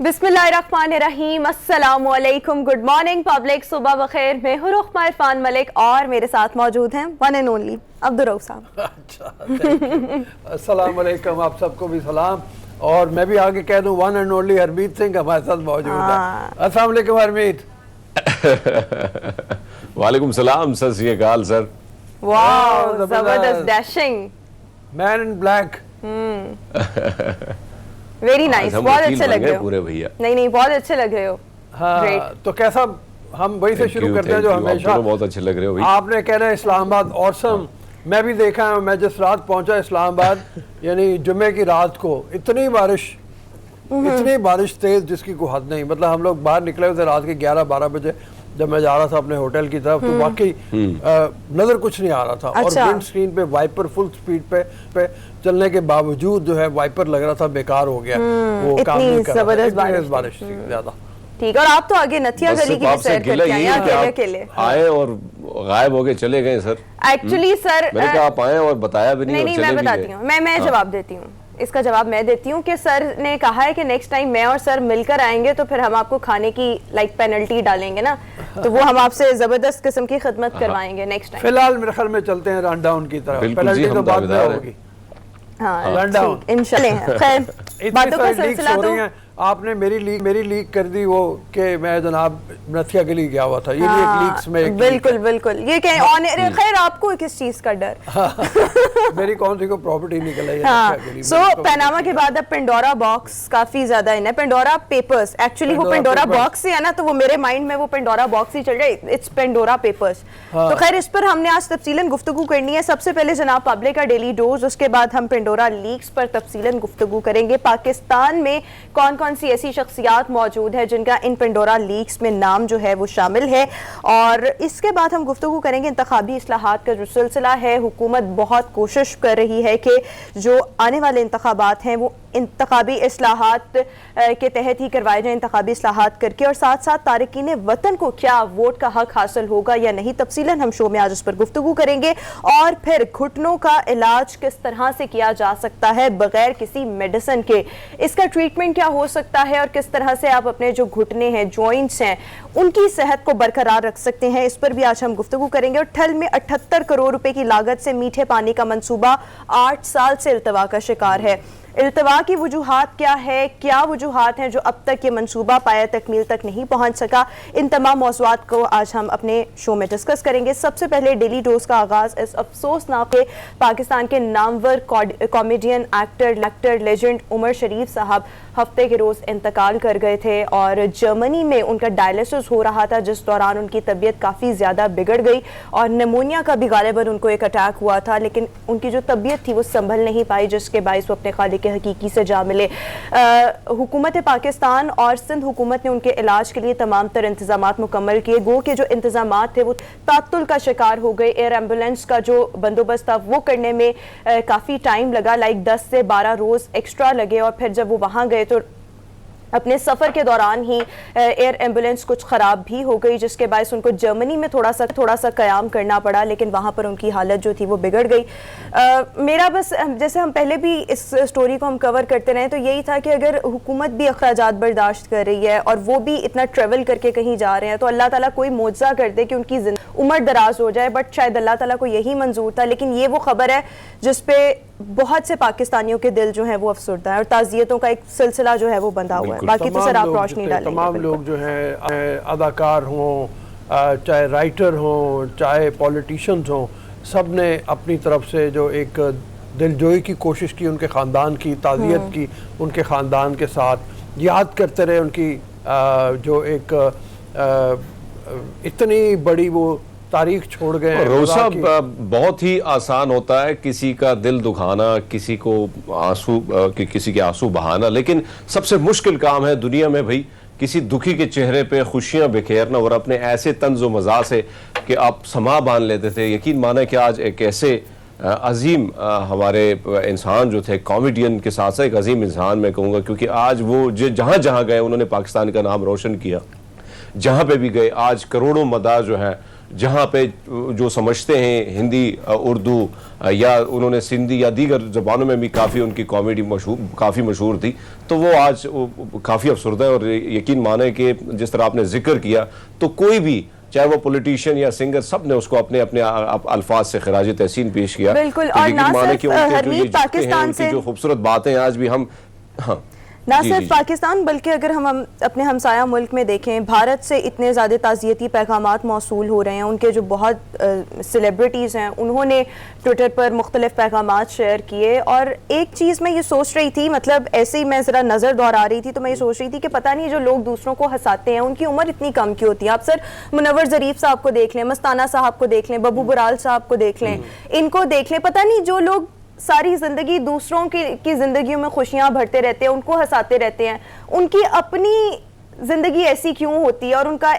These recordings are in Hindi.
बिस्मिल्लाहिर्रहमानिर्रहीम, अस्सलामुअलैकुम, गुड मॉर्निंग पब्लिक, सुबह बखैर। मैं हूँ रुखमा इरफान मलिक और मेरे साथ मौजूद हैं वन एंड ओनली अब्दुर्रऊफ साहब। अच्छा, अस्सलामुअलैकुम, आप सबको भी सलाम। और मैं भी आगे कह दूं one and only Harmeet Singh हमारे साथ मौजूद है। अस्सलाम वालेकुम हरमीत। वालेकुम सलाम, सत श्री अकाल सर। वाओ, जबरदस्त, dashing, man in black. Very nice, बहुत अच्छे लग रहे हो पूरे भैया। नहीं, बहुत अच्छे लग रहे हो। हाँ, तो कैसा, हम वही से शुरू करते हैं जो हमेशा। बहुत अच्छे लग रहे हो भाई। आपने कहना है इस्लामाबाद ऑसम। मैं भी देखा है, मैं जिस रात पहुंचा इस्लामाबाद यानी जुम्मे की रात को, इतनी बारिश तेज जिसकी कोई हद नहीं। मतलब हम लोग बाहर निकले थे रात के 11-12 बजे, जब मैं जा रहा था अपने होटल की तरफ, तो वाकई नजर कुछ नहीं आ रहा था। अच्छा। और विंड स्क्रीन पे वाइपर फुल स्पीड पे चलने के बावजूद जो है वाइपर लग रहा था बेकार हो गया, वो काम नहीं कर रहा था, बारिश थी ज्यादा। ठीक, और आप तो आगे नथिया गली की सैर करके आए अकेले, आए और गायब होके चले गए सर। एक्चुअली सर मैंने कहा आप आए और बताया भी नहीं। नहीं, मैं बताती हूँ, मैं जवाब देती हूँ, इसका जवाब मैं देती हूँ कि सर ने कहा है कि नेक्स्ट टाइम मैं और सर मिलकर आएंगे तो फिर हम आपको खाने की पेनल्टी डालेंगे ना, तो वो हम आपसे जबरदस्त किस्म की खिदमत करवाएंगे नेक्स्ट टाइम। फिलहाल मेरे ख्याल में चलते हैं रन डाउन की तरफ, पेनल्टी तो बाद में होगी। हाँ, इंशाल्लाह। खैर, बातों का सिलसिला तो आपने मेरी लीक कर दी वो कि मैं जनाब नथिया गली गया हुआ था। ये भी एक लीक्स में बिल्कुल ये क्या ऑन। खैर, आपको किस चीज का डर? मेरी कौन सी को प्रॉपर्टी निकल आई है। हाँ, सो पनामा के बाद अब पेंडोरा बॉक्स काफी ज्यादा इन है। पेंडोरा पेपर्स, एक्चुअली वो पेंडोरा बॉक्स से है ना, तो वो मेरे माइंड में वो पेंडोरा बॉक्स ही चल रहा है, इट्स पेंडोरा पेपर्स। तो खैर, इस पर हमने आज तफसीलन गुफ्तगू करनी है। सबसे पहले जनाब पब्लिक का डेली डोज, उसके बाद हम पेंडोरा लीक्स पर तफसीलन गुफ्तगू करेंगे। पाकिस्तान में कौन कौन सी ऐसी शख्सियात मौजूद है जिनका इन पेंडोरा लीक्स में नाम जो है वो शामिल है, और इसके बाद हम गुफ्तगू करेंगे इंतखाबी इस्लाहात का जो सिलसिला है। हुकूमत बहुत कोशिश कर रही है कि जो आने वाले इंतखाबात हैं वो इंतखाबी इस्लाहात के तहत ही करवाए जाए, इंतखाबी इस्लाहात करके, और साथ साथ तारकीन वतन को क्या वोट का हक हासिल होगा या नहीं, तफसीलन हम शो में आज इस पर गुफ्तगू करेंगे। और फिर घुटनों का इलाज किस तरह से किया जा सकता है बगैर किसी मेडिसिन के, इसका ट्रीटमेंट क्या हो सकता है और किस तरह से आप अपने जो घुटने हैं, जॉइंट्स हैं, उनकी सेहत को बरकरार रख सकते हैं, इस पर भी आज हम गुफ्तगू करेंगे। और ठल में 78 करोड़ रुपए की लागत से मीठे पानी का मंसूबा 8 साल से इल्तवा का शिकार है। इल्तवा की वजूहात क्या है, क्या वजूहात हैं जो अब तक ये मंसूबा पाया तकमील तक नहीं पहुंच सका, इन तमाम मौज़ूआत को आज हम अपने शो में डिस्कस करेंगे। सबसे पहले डेली डोज का आगाज इस अफसोसनाक है, पाकिस्तान के नामवर comedian, actor legend Umar Sharif साहब हफ्ते के रोज़ इंतकाल कर गए थे और जर्मनी में उनका डायलिसिस हो रहा था, जिस दौरान उनकी तबीयत काफ़ी ज़्यादा बिगड़ गई और निमोनिया का भी गालिबन उनको एक अटैक हुआ था, लेकिन उनकी जो तबीयत थी वो संभल नहीं पाई, जिसके बायस वो अपने खालिक के हकीकी से जा मिले। हुकूमत पाकिस्तान और सिंध हुकूमत ने उनके इलाज के लिए तमाम तर इंतजामात मुकम्मल किए। गो के जो इंतजामात थे वो तात्तुल का शिकार हो गए। एयर एम्बुलेंस का जो बंदोबस्त था वो करने में काफ़ी टाइम लगा, 10 से 12 रोज़ एक्स्ट्रा लगे, और फिर जब वो वहाँ गए तो अपने सफ़र के दौरान ही एयर एम्बुलेंस कुछ ख़राब भी हो गई, जिसके बायस उनको जर्मनी में थोड़ा सा क़याम करना पड़ा, लेकिन वहाँ पर उनकी हालत जो थी वो बिगड़ गई। मेरा बस, जैसे हम पहले भी इस स्टोरी को हम कवर करते रहे, तो यही था कि अगर हुकूमत भी अखराजात बर्दाश्त कर रही है और वो भी इतना ट्रेवल करके कहीं जा रहे हैं, तो अल्लाह ताला कोई मुआवजा कर दे कि उनकी उम्र दराज हो जाए, बट शायद अल्लाह ताला को यही मंजूर था। लेकिन ये वो खबर है जिसपे बहुत से पाकिस्तानियों के दिल जो है वो अफसरदा है और ताज़ियतों का एक सिलसिला जो है वो बंधा हुआ है। बाकी तो सर आप रोशनी डालेंगे। तमाम लोग जो हैं, अदाकार हों, चाहे राइटर हों, चाहे पॉलिटिशियंस हों, सब ने अपनी तरफ से जो एक दिलजोई की कोशिश की, उनके ख़ानदान की ताज़ियत की, उनके ख़ानदान के साथ याद करते रहे उनकी जो एक इतनी बड़ी वो तारीख छोड़ गए। रोसा बहुत ही आसान होता है किसी का दिल दुखाना, किसी को किसी के आंसू बहाना, लेकिन सबसे मुश्किल काम है दुनिया में भाई किसी दुखी के चेहरे पे खुशियां बिखेरना, और अपने ऐसे तंज मज़ा से कि आप समा बांध लेते थे। यकीन माने कि आज एक ऐसे अजीम हमारे इंसान जो थे, कॉमेडियन के साथ साथ एक अजीम इंसान मैं कहूँगा, क्योंकि आज वो जहाँ जहाँ गए उन्होंने पाकिस्तान का नाम रोशन किया। जहाँ पे भी गए आज करोड़ों मदा जो है जहाँ पे जो समझते हैं हिंदी, उर्दू या उन्होंने सिंधी या दीगर ज़बानों में भी काफ़ी उनकी कॉमेडी काफ़ी मशहूर थी, तो वो आज काफ़ी अफसरदा है। और यकीन माने कि जिस तरह आपने जिक्र किया, तो कोई भी चाहे वो पॉलिटिशियन या सिंगर, सब ने उसको अपने अपने अल्फाज से खिराज तहसीन पेश किया। बिल्कुल। तो और यकीन ना माने सिर्फ कि उनके हरमीत पाकिस्तान से जो खूबसूरत बातें आज भी हम, हाँ, ना जी, सिर्फ जी, पाकिस्तान बल्कि अगर हम अपने हमसाया मुल्क में देखें, भारत से इतने ज़्यादा ताज़ियती पैगामात मौसूल हो रहे हैं। उनके जो बहुत सेलिब्रिटीज़ हैं उन्होंने ट्विटर पर मुख्तलिफ पैगामात शेयर किए। और एक चीज़ मैं ये सोच रही थी, मतलब ऐसे ही मैं ज़रा नज़र दौड़ा रही थी तो मैं ये सोच रही थी कि पता नहीं जो लोग दूसरों को हंसाते हैं उनकी उम्र इतनी कम क्यों होती है। आप सर मुनव्वर ज़रीफ साहब को देख लें, मस्ताना साहब को देख लें, बब्बू बुराल साहब को देख लें, इनको देख लें, पता नहीं जो लोग सारी जिंदगी दूसरों की जिंदगियों में खुशियां भरते रहते हैं, उनको हंसाते रहते हैं, उनकी अपनी जिंदगी ऐसी क्यों होती है और उनका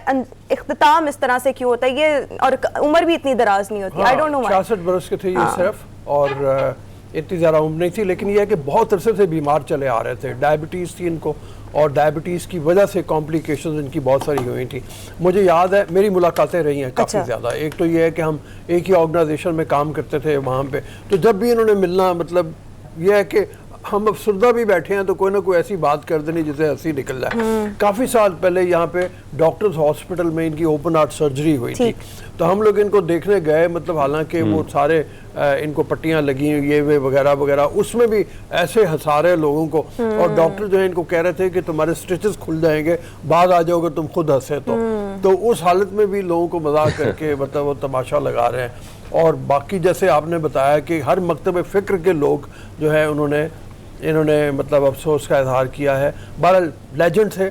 इख्तिताम इस तरह से क्यों होता है, ये और उम्र भी इतनी दराज नहीं होती। I don't know. 66 बरस के थे ये सिर्फ, और इतनी ज़्यादा उम्र नहीं थी, लेकिन यह है कि बहुत अरसे से बीमार चले आ रहे थे। डायबिटीज़ थी इनको, और डायबिटीज़ की वजह से कॉम्प्लिकेशंस इनकी बहुत सारी हुई थी। मुझे याद है मेरी मुलाकातें रही हैं काफ़ी ज़्यादा। एक तो ये है कि हम एक ही ऑर्गेनाइजेशन में काम करते थे वहाँ पे, तो जब भी इन्होंने मिलना, मतलब यह है कि हम अफसरदा भी बैठे हैं तो कोई ना कोई ऐसी बात कर देनी जिससे हंसी निकल जाए। काफ़ी साल पहले यहाँ पे डॉक्टर्स हॉस्पिटल में इनकी ओपन हार्ट सर्जरी हुई थी, तो हम लोग इनको देखने गए, मतलब हालांकि वो सारे इनको पट्टियां लगी ये वे वगैरह वगैरह, उसमें भी ऐसे हंसा रहे लोगों को। और डॉक्टर जो है इनको कह रहे थे कि तुम्हारे स्टिचेस खुल जाएंगे, बाद आ जाओगे तुम खुद हंसे तो उस हालत में भी लोगों को मजाक करके मतलब वो तमाशा लगा रहे हैं। और बाकी जैसे आपने बताया कि हर मकतब फ़िक्र के लोग जो है इन्होंने मतलब अफसोस का इजहार किया है। बहरहाल लेजेंड थे,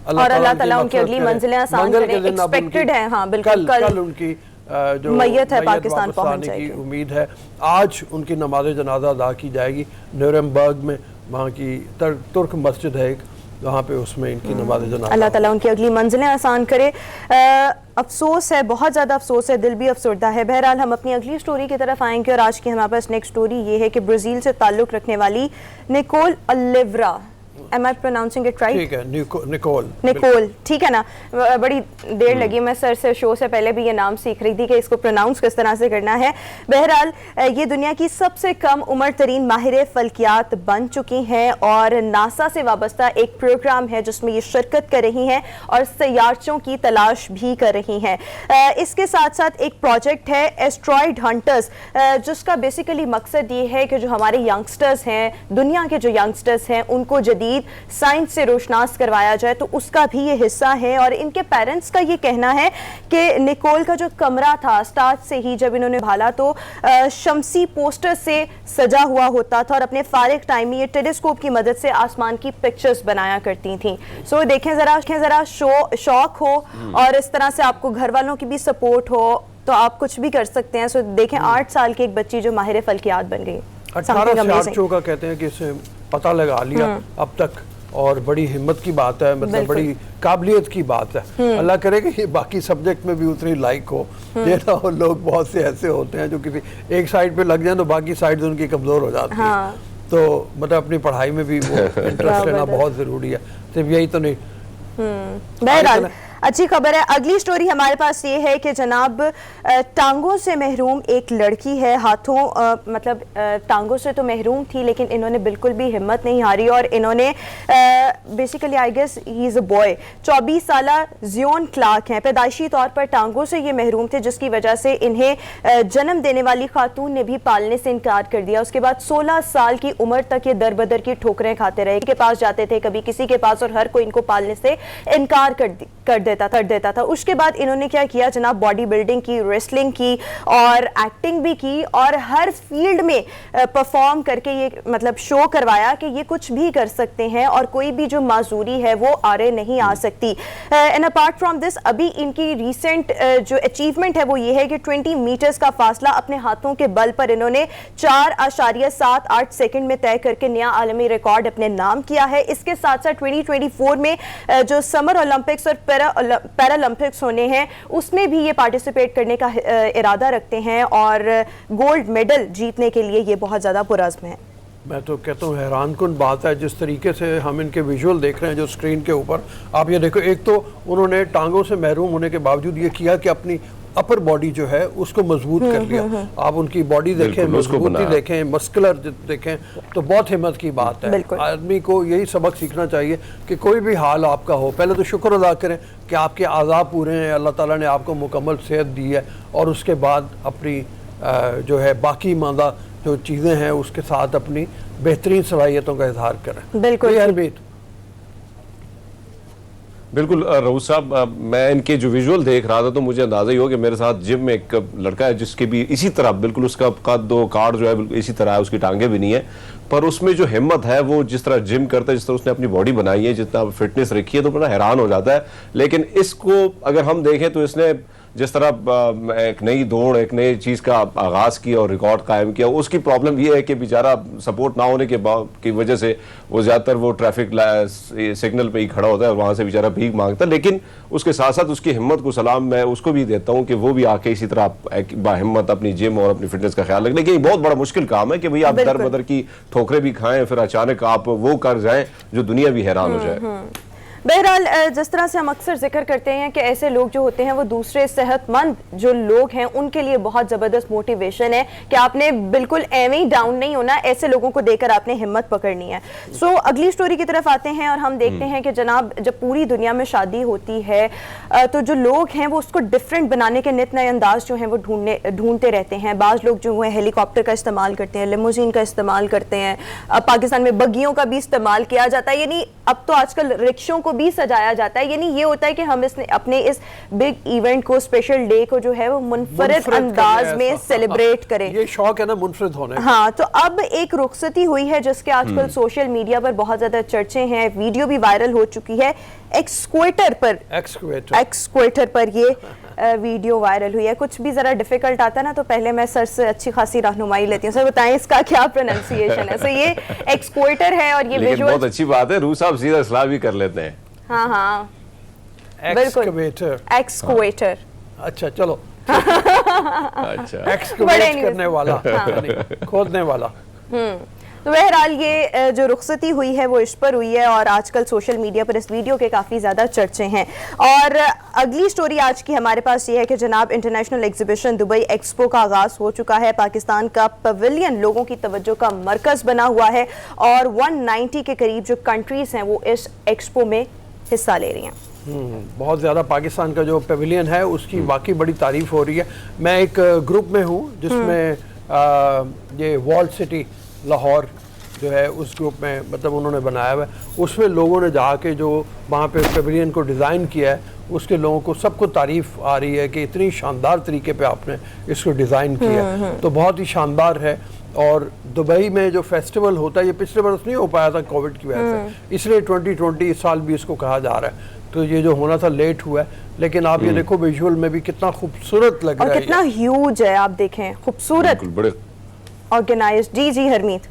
और अल्लाह ताला उनकी अगली मंजिलें आसान करे। एक्सपेक्टेड है, हाँ बिल्कुल, कल उनकी जो मैयत है पाकिस्तान पहुंच जाएगी की उम्मीद है। आज उनकी नमाज जनाजा अदा की जाएगी न्यूरेमबर्ग में, वहाँ की तुर्क मस्जिद है एक, वहाँ पे उसमें इनकी नमाज जनाजा। अल्लाह ताला उनकी अगली मंजिलें आसान करे। अफसोस है, बहुत ज़्यादा अफसोस है, दिल भी अफसरदा है। बहरहाल हम अपनी अगली स्टोरी की तरफ आएंगे, और आज की हमारे पास नेक्स्ट स्टोरी ये है कि ब्राज़ील से ताल्लुक़ रखने वाली Nicole Oliveira, am I pronouncing it right? ठीक है, निकोल, ठीक है ना। बड़ी देर लगी, मैं सर से शो से पहले भी ये नाम सीख रही थी कि इसको प्रोनाउंस किस तरह से करना है। बहरहाल ये दुनिया की सबसे कम उम्र तरीन माहिर फल्कियात बन चुकी हैं, और नासा से वाबस्ता एक प्रोग्राम है जिसमें ये शिरकत कर रही हैं और सैयारचों की तलाश भी कर रही हैं। इसके साथ साथ एक प्रोजेक्ट है एस्ट्रॉयड हंटर्स, जिसका बेसिकली मकसद ये है कि जो हमारे यंगस्टर्स हैं, दुनिया के जो यंगस्टर्स हैं, उनको जदीद साइंस से रोशनास करवाया जाए, तो उसका भी ये हिस्सा है। और इनके पेरेंट्स का ये कहना है कि निकोल का जो कमरा था स्टार्ट से ही जब इन्होंने भाला तो शमसी पोस्टर से सजा हुआ होता था, और अपने फारिग टाइम में ये टेलीस्कोप की मदद से आसमान की पिक्चर्स बनाया करती थी। सो देखें जरा शौक हो और इस तरह से आपको घर वालों की भी सपोर्ट हो तो आप कुछ भी कर सकते हैं। सो देखें 8 साल की एक बच्ची जो माहिर फल्कियात बन गई। 18 से का कहते हैं कि इसे पता लगा लिया अब तक, और बड़ी हिम्मत की बात है, मतलब बड़ी काबिलियत की बात है। अल्लाह करे कि ये बाकी सब्जेक्ट में भी उतनी लाइक हो। ये ना हो, लोग बहुत से ऐसे होते हैं जो किसी एक साइड पे लग जाए तो बाकी साइड उनकी कमजोर हो जाती है। तो मतलब अपनी पढ़ाई में भी वो इंटरेस्ट लेना बहुत जरूरी है, सिर्फ यही तो नहीं। बहरहाल अच्छी खबर है। अगली स्टोरी हमारे पास ये है कि जनाब टांगों से महरूम एक लड़की है, हाथों मतलब टांगों से तो महरूम थी, लेकिन इन्होंने बिल्कुल भी हिम्मत नहीं हारी और इन्होंने basically I guess he is a boy, 24 साला जियोन क्लार्क हैं। पैदाइशी तौर पर टांगों से ये महरूम थे, जिसकी वजह से इन्हें जन्म देने वाली खातून ने भी पालने से इनकार कर दिया। उसके बाद 16 साल की उम्र तक ये दर बदर की ठोकरें खाते रहे, के पास जाते थे, कभी किसी के पास, और हर कोई इनको पालने से इनकार कर देता था। उसके बाद इन्होंने क्या किया जनाब, बॉडी बिल्डिंग की, रेसलिंग की और एक्टिंग भी की, और हर फील्ड में परफॉर्म करके ये मतलब शो करवाया कि ये कुछ भी कर सकते हैं और कोई भी जो माजूरी है वो आरे नहीं आ सकती। एंड अपार्ट फ्रॉम दिस, अभी इनकी रिसेंट जो अचीवमेंट है वो ये है कि 20 मीटर्स का फासला अपने हाथों के बल पर इन्होंने 4.78 सेकंड में तय करके नया आलमी रिकॉर्ड अपने नाम किया है। इसके साथ साथ 2024 में जो समर ओलंपिक्स और पैरालंपिक्स होने हैं उसमें भी ये पार्टिसिपेट करने का इरादा रखते हैं, और गोल्ड मेडल जीतने के लिए ये बहुत ज़्यादा पुरज़्म है। मैं तो कहता हूँ हैरानकुन बात है जिस तरीके से हम इनके विजुअल देख रहे हैं जो स्क्रीन के ऊपर। आप ये देखो, एक तो उन्होंने टांगों से महरूम होने के बावजूद ये किया कि अपनी अपर बॉडी जो है उसको मजबूत कर लिया। आप उनकी बॉडी देखें, बिल्कुल, उसको मजबूती बनाया। देखें, मस्कुलर देखें, तो बहुत हिम्मत की बात है। बिल्कुल। आदमी को यही सबक सीखना चाहिए कि कोई भी हाल आपका हो, पहले तो शुक्र अदा करें कि आपके आज़ा पूरे हैं, अल्लाह ताला ने आपको मुकम्मल सेहत दी है, और उसके बाद अपनी जो है बाकी मादा जो चीज़ें हैं उसके साथ अपनी बेहतरीन सलाहियतों का इजहार करें। बिल्कुल। हरमीत, बिल्कुल रऊफ साहब, मैं इनके जो विजुअल देख रहा था तो मुझे अंदाजा ही हो कि मेरे साथ जिम में एक लड़का है जिसके भी इसी तरह बिल्कुल उसका कद कार्ड जो है बिल्कुल इसी तरह है, उसकी टांगे भी नहीं है, पर उसमें जो हिम्मत है वो जिस तरह जिम करता है, जिस तरह उसने अपनी बॉडी बनाई है, जितना फिटनेस रखी है, तो बड़ा हैरान हो जाता है। लेकिन इसको अगर हम देखें तो इसने जिस तरह एक नई दौड़, एक नई चीज़ का आगाज़ किया और रिकॉर्ड कायम किया, उसकी प्रॉब्लम ये है कि बेचारा सपोर्ट ना होने की वजह से वो ज़्यादातर वो ट्रैफिक सिग्नल पे ही खड़ा होता है और वहाँ से बेचारा भीख मांगता है। लेकिन उसके साथ साथ उसकी हिम्मत को सलाम मैं उसको भी देता हूँ कि वो भी आके इसी तरह बाहिम्मत अपनी जिम और अपनी फिटनेस का ख्याल रखें। लेकिन ये बहुत बड़ा मुश्किल काम है कि भाई आप दर बदर की ठोकरें भी खाएं, फिर अचानक आप वो कर जाएं जो दुनिया भी हैरान हो जाए। बहरहाल जिस तरह से हम अक्सर जिक्र करते हैं कि ऐसे लोग जो होते हैं वो दूसरे सेहतमंद जो लोग हैं उनके लिए बहुत ज़बरदस्त मोटिवेशन है कि आपने बिल्कुल एवं ही डाउन नहीं होना, ऐसे लोगों को देखकर आपने हिम्मत पकड़नी है। सो अगली स्टोरी की तरफ आते हैं और हम देखते हैं कि जनाब जब पूरी दुनिया में शादी होती है तो जो लोग हैं वो उसको डिफरेंट बनाने के नित नए अंदाज जो हैं वो ढूंढते रहते हैं। बाज़ लोग जो है हेलीकॉप्टर का इस्तेमाल करते हैं, लिमोजीन का इस्तेमाल करते हैं, पाकिस्तान में बग्गियों का भी इस्तेमाल किया जाता है, यानी अब तो आजकल रिक्शों को भी सजाया जाता है। यानी ये होता है कि हम अपने इस बिग इवेंट को, स्पेशल डे को जो है वो मुनफरिद अंदाज में सेलिब्रेट करें। ये शौक है ना मुनफरिद होने। हाँ, तो अब एक रुखसती हुई है जिसके आजकल सोशल मीडिया पर बहुत ज्यादा चर्चे हैं, वीडियो भी वायरल हो चुकी है। एक्सक्वेटर पर ये वीडियो वायरल हुई है। कुछ भी जरा डिफिकल्ट आता है ना तो पहले मैं सर से अच्छी खासी रहनुमाई लेती हूँ। सर बताएं इसका क्या प्रोनाउंसिएशन है? सो ये एक्सक्वेटर है और ये विजुअल बहुत अच्छी बात है, रूस साहब सीधा इस्लाम भी कर लेते हैं। हाँ हाँ एक्सकवेटर। एक्सक्वेटर। अच्छा चलो। अच्छा, एक्सकवेट करने वाला, खोदने वाला। तो बहरहाल ये जो रुखसती हुई है वो इस पर हुई है और आजकल सोशल मीडिया पर इस वीडियो के काफ़ी ज़्यादा चर्चे हैं। और अगली स्टोरी आज की हमारे पास ये है कि जनाब इंटरनेशनल एग्जीबिशन दुबई एक्सपो का आगाज़ हो चुका है। पाकिस्तान का पवेलियन लोगों की तवज्जो का मरकज़ बना हुआ है और 190 के करीब जो कंट्रीज़ हैं वो इस एक्सपो में हिस्सा ले रही हैं। बहुत ज़्यादा पाकिस्तान का जो पवेलियन है उसकी वाकई बड़ी तारीफ हो रही है। मैं एक ग्रुप में हूँ जिसमें ये वॉल्ड सिटी लाहौर जो है उस ग्रुप में मतलब उन्होंने बनाया हुआ है। उसमें लोगों ने जाके जो वहाँ पे पवेलियन को डिज़ाइन किया है उसके लोगों को सबको तारीफ आ रही है कि इतनी शानदार तरीके पे आपने इसको डिज़ाइन किया है, तो बहुत ही शानदार है। और दुबई में जो फेस्टिवल होता है ये पिछले बरस नहीं हो पाया था कोविड की वजह से, इसलिए 2020 इस साल भी इसको कहा जा रहा है। तो ये जो होना था लेट हुआ है, लेकिन आप ये देखो विजुअल में भी कितना खूबसूरत लग रहा है, कितना ह्यूज है, आप देखें खूबसूरत, बड़े ऑर्गेनाइज्ड। जी हरमीत।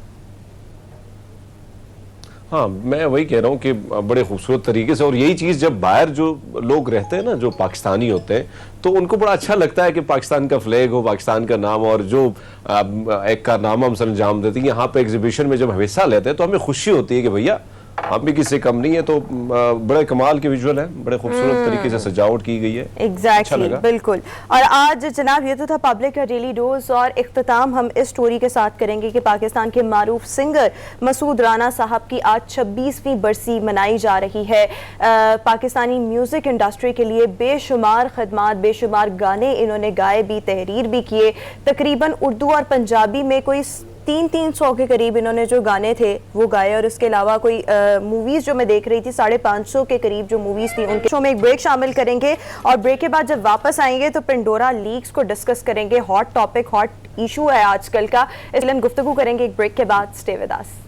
हाँ, मैं वही कह रहा हूँ कि बड़े खूबसूरत तरीके से, और यही चीज़ जब बाहर जो लोग रहते हैं ना जो पाकिस्तानी होते हैं तो उनको बड़ा अच्छा लगता है कि पाकिस्तान का फ्लैग हो, पाकिस्तान का नाम, और जो एक कारनामा हम अंजाम देते हैं यहाँ पे एग्जीबिशन में जब हम हिस्सा लेते हैं तो हमें खुशी होती है कि भैया हम भी किसी कम नहीं है। तो बड़े कमाल के विजुअल हैं, बड़े खूबसूरत तरीके से सजावट की गई है। एग्जैक्टली, बिल्कुल। और आज जनाब ये तो था पब्लिक का डेली डोज, और इख्तिताम हम इस स्टोरी के साथ करेंगे कि पाकिस्तान के मारूफ सिंगर मसूद राना साहब की आज 26वीं बरसी मनाई जा रही है। पाकिस्तानी म्यूजिक इंडस्ट्री के लिए बेशुमार खदमात, बेशुमार गाने इन्होंने गाए भी, तहरीर भी किए। तकरीबन उर्दू और पंजाबी में कोई 300 के करीब इन्होंने जो गाने थे वो गाए, और उसके अलावा कोई मूवीज़ जो मैं देख रही थी 550 के करीब जो मूवीज़ थी उनके शो में एक ब्रेक शामिल करेंगे। और ब्रेक के बाद जब वापस आएंगे तो पेंडोरा लीक्स को डिस्कस करेंगे। हॉट टॉपिक, हॉट इशू है आजकल का, इसलिए हम गुफ्तगू करेंगे एक ब्रेक के बाद। Stay with us.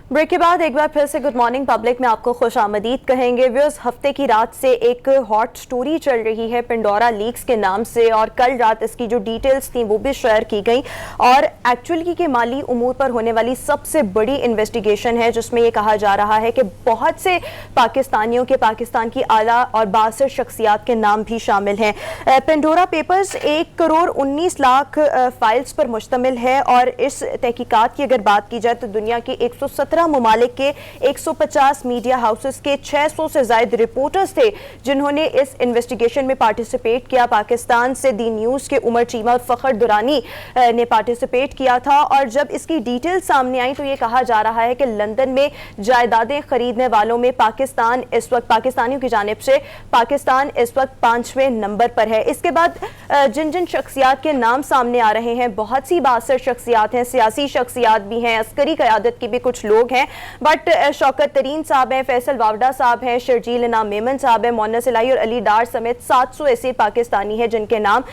ब्रेक के बाद एक बार फिर से गुड मॉर्निंग पब्लिक में आपको खुश आमदीद कहेंगे। व्यूअर्स, हफ्ते की रात से एक हॉट स्टोरी चल रही है पेंडोरा लीक्स के नाम से, और कल रात इसकी जो डिटेल्स थी वो भी शेयर की गई। और एक्चुअली के माली उमूर पर होने वाली सबसे बड़ी इन्वेस्टिगेशन है जिसमें ये कहा जा रहा है कि बहुत से पाकिस्तानियों के, पाकिस्तान की आला और बासर शख्सियात के नाम भी शामिल हैं। Pandora papers 1 crore 19 lakh files पर मुश्तमिल है, और इस तहकीकात की अगर बात की जाए तो दुनिया की 117 13 ममालिक के 150 मीडिया हाउसेस के 600 से ज्यादा रिपोर्टर्स थे जिन्होंने इस इन्वेस्टिगेशन में पार्टिसिपेट किया। पाकिस्तान से दी न्यूज के उमर चीमा और फखर दुरानी ने पार्टिसिपेट किया था और जब इसकी डिटेल सामने आई तो ये कहा जा रहा है कि लंदन में जायदादें खरीदने वालों में पाकिस्तान इस वक्त, पाकिस्तानियों की जानिब से पाकिस्तान इस वक्त 5वें नंबर पर है। इसके बाद जिन जिन शख्सियात के नाम सामने आ रहे हैं, बहुत सी बासर शख्सियात हैं, सियासी शख्सियात भी हैं, अस्करी क़यादत की भी कुछ लोग हैं, बट शौकत तरीन साहब हैं, फैसल वावडा साहब हैं, शर्जील इनाम मेमन साहब हैं, मोन्नस इलाही और अली डार समेत 700 ऐसे पाकिस्तानी हैं जिनके नाम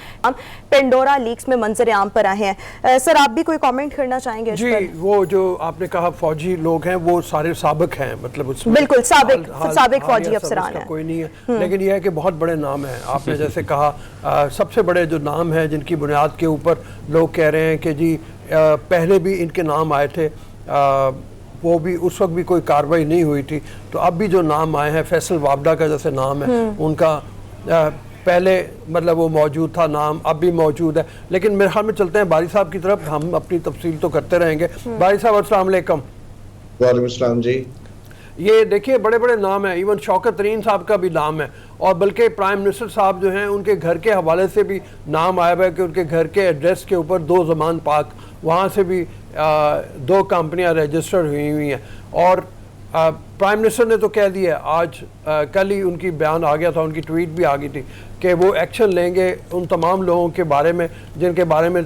पेंडोरा लीक्स में मंजर आम पर आए हैं। सर, आप भी कोई कमेंट करना चाहेंगे? जी, वो जो आपने कहा फौजी लोग हैं वो सारे साबिक हैं, मतलब उसमें बिल्कुल साबिक फौजी अफसरान हैं, कोई नहीं है, लेकिन यह है कि बहुत बड़े नाम हैं। आपने जैसे कहा सबसे बड़े जो नाम हैं जिनकी बुनियाद के ऊपर लोग कह रहे हैं कि जी पहले भी इनके नाम आए थे, वो भी उस वक्त भी कोई कार्रवाई नहीं हुई थी, तो अब भी जो नाम आए हैं, फैसल वावडा का जैसे नाम है, उनका पहले मतलब वो मौजूद था नाम, अब भी मौजूद है। लेकिन मेरे ख्याल में चलते हैं बारी साहब की तरफ, हम अपनी तफसील तो करते रहेंगे। बारी साहब अस्सलाम वालेकुम। वालेकुम सलाम जी। ये देखिए बड़े बड़े नाम हैं, इवन शौकत तरीन साहब का भी नाम है, और बल्कि प्राइम मिनिस्टर साहब जो हैं उनके घर के हवाले से भी नाम आया हुआ है कि उनके घर के एड्रेस के ऊपर 2 ज़मान पाक, वहाँ से भी 2 कंपनियाँ रजिस्टर हुई हैं। और प्राइम मिनिस्टर ने तो कह दिया आज, कल ही उनकी बयान आ गया था, उनकी ट्वीट भी आ गई थी कि वो एक्शन लेंगे उन तमाम लोगों के बारे में जिनके बारे में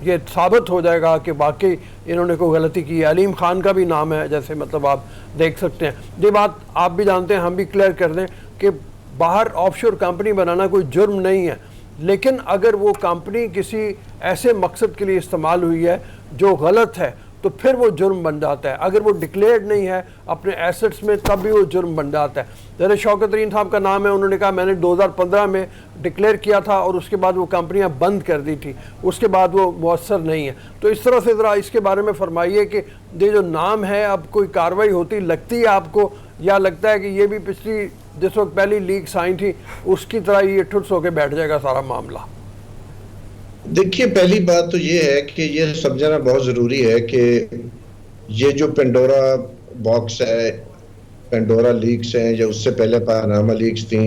ये साबित हो जाएगा कि वाकई इन्होंने कोई गलती की है। अलीम खान का भी नाम है, जैसे मतलब आप देख सकते हैं। ये बात आप भी जानते हैं, हम भी क्लियर कर दें कि बाहर ऑफशोर कंपनी बनाना कोई जुर्म नहीं है, लेकिन अगर वो कंपनी किसी ऐसे मकसद के लिए इस्तेमाल हुई है जो गलत है तो फिर वो जुर्म बन जाता है। अगर वो डिक्लेयर्ड नहीं है अपने एसेट्स में तब भी वो जुर्म बन जाता है। जैसे शौकत तरीन साहब का नाम है, उन्होंने कहा मैंने 2015 में डिक्लेयर किया था और उसके बाद वो कंपनियां बंद कर दी थी, उसके बाद वो मुअस्सर नहीं है। तो इस तरह से ज़रा इसके बारे में फरमाइए कि ये जो नाम है अब कोई कार्रवाई होती लगती है आपको, या लगता है कि ये भी पिछली जिस वक्त पहली लीक्स आई थी उसकी तरह ये ठुस होकर बैठ जाएगा सारा मामला? देखिए, पहली बात तो ये है कि ये समझना बहुत ज़रूरी है कि ये जो पेंडोरा बॉक्स है, पेंडोरा लीक्स हैं, या उससे पहले पानामा लीक्स थी,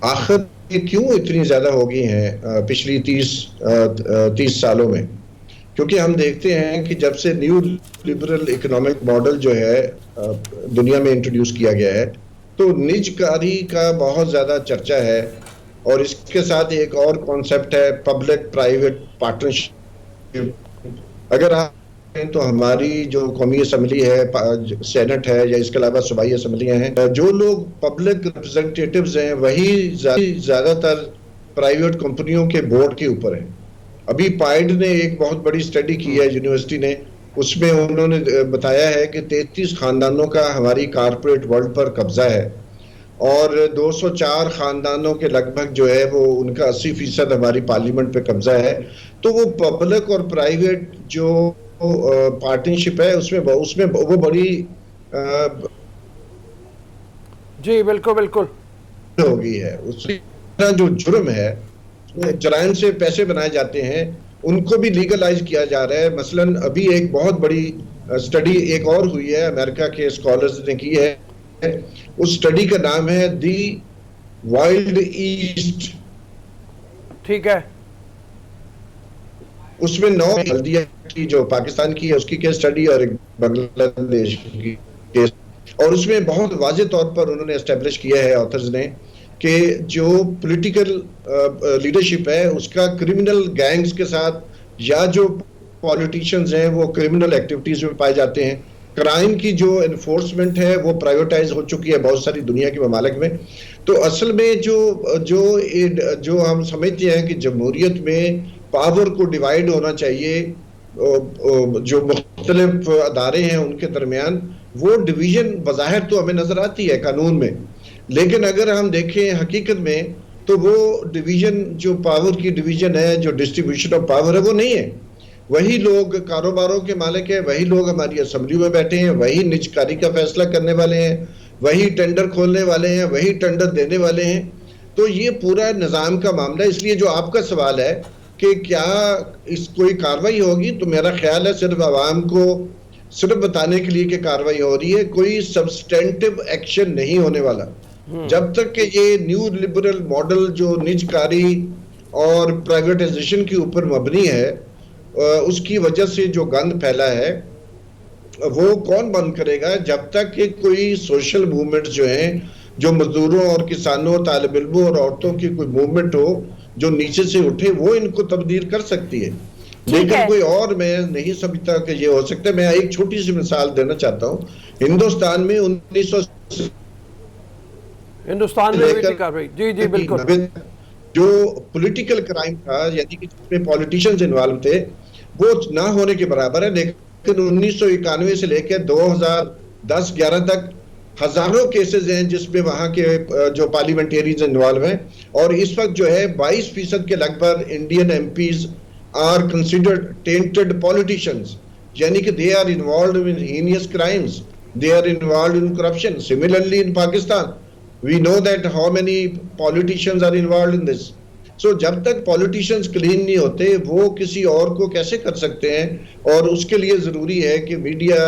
आखिर ये क्यों इतनी ज़्यादा हो गई हैं पिछली 30 सालों में? क्योंकि हम देखते हैं कि जब से न्यू लिबरल इकोनॉमिक मॉडल जो है दुनिया में इंट्रोड्यूस किया गया है, तो निजकारी का बहुत ज़्यादा चर्चा है, और इसके साथ एक और कॉन्सेप्ट है पब्लिक प्राइवेट पार्टनरशिप। अगर आप तो हमारी जो कौमी असम्बली है, सेनेट है, या इसके अलावा सूबाई असम्बलियाँ हैं, जो लोग पब्लिक रिप्रेजेंटेटिव्स हैं वही ज़्यादातर प्राइवेट कंपनियों के बोर्ड के ऊपर हैं। अभी पाइड ने एक बहुत बड़ी स्टडी की है यूनिवर्सिटी ने, उसमें उन्होंने बताया है कि 33 खानदानों का हमारी कारपोरेट वर्ल्ड पर कब्जा है, और 204 खानदानों के लगभग जो है वो उनका 80% हमारी पार्लियामेंट पे कब्जा है। तो वो पब्लिक और प्राइवेट जो पार्टनरशिप है उसमें वो बड़ी जी बिल्कुल बिल्कुल हो गई है। उसका जो जुर्म है, जराइम से पैसे बनाए जाते हैं, उनको भी लीगलाइज किया जा रहा है। मसलन अभी एक बहुत बड़ी स्टडी एक और हुई है, अमेरिका के स्कॉलर्स ने की है, उस स्टडी का नाम है दी वाइल्ड ईस्ट। ठीक है, उसमें 9 हल्दिया की जो पाकिस्तान की है उसकी केस स्टडी और एक बांग्लादेश की केस, और उसमें बहुत वाज़ेह तौर पर उन्होंने एस्टेब्लिश किया है ऑथर्स ने कि जो पॉलिटिकल लीडरशिप है उसका क्रिमिनल गैंग्स के साथ, या जो पॉलिटिशियंस हैं वो क्रिमिनल एक्टिविटीज में पाए जाते हैं। क्राइम की जो एनफोर्समेंट है वो प्राइवेटाइज हो चुकी है बहुत सारी दुनिया के ममालिक में। तो असल में जो हम समझते हैं कि जमहूरियत में पावर को डिवाइड होना चाहिए, जो मुख्तलिफ अदारे हैं उनके दरमियान, वो डिवीजन बज़ाहिर तो हमें नजर आती है कानून में, लेकिन अगर हम देखें हकीकत में तो वो डिवीजन, जो पावर की डिवीजन है, जो डिस्ट्रीब्यूशन ऑफ पावर है, वो नहीं है। वही लोग कारोबारों के मालिक हैं, वही लोग हमारी असेंबली में बैठे हैं, वही निजकारी का फैसला करने वाले हैं, वही टेंडर खोलने वाले हैं, वही टेंडर देने वाले हैं। तो ये पूरा निज़ाम का मामला है। इसलिए जो आपका सवाल है कि क्या इस कोई कार्रवाई होगी, तो मेरा ख्याल है सिर्फ आवाम को सिर्फ बताने के लिए कि कार्रवाई हो रही है, कोई सब्सटेंटिव एक्शन नहीं होने वाला जब तक कि ये न्यू लिबरल मॉडल जो निजकारी और प्राइवेटाइजेशन के ऊपर मबनी है, उसकी वजह से जो गंद फैला है वो कौन बंद करेगा? जब तक कि कोई सोशल मूवमेंट जो हैं, जो मजदूरों और किसानों, तालिब इल्मों और औरतों की कोई मूवमेंट हो जो नीचे से उठे, वो इनको तब्दील कर सकती है। लेकिन कोई और मैं नहीं समझता कि ये हो सकता है। मैं एक छोटी सी मिसाल देना चाहता हूँ। हिंदुस्तान में 1900 हिंदुस्तान में जी जी बिल्कुल, जो पॉलिटिकल क्राइम था, यानी कि जिसमें पॉलिटिशियंस इन्वॉल्व थे, वो ना होने के बराबर है। लेकिन 1991 से लेकर 2010-11 तक हजारों केसेस हैं जिसमें वहां के जो पार्लियामेंटेरियंस इन्वॉल्व हैं, और इस वक्त जो है 22% के लगभग Indian MPs are considered tainted politicians, यानी कि they are involved in heinous crimes, they are involved in corruption. Similarly in Pakistan we know that how many politicians are involved in this. So जब तक politicians clean नहीं होते, वो किसी और को कैसे कर सकते हैं? और उसके लिए जरूरी है कि मीडिया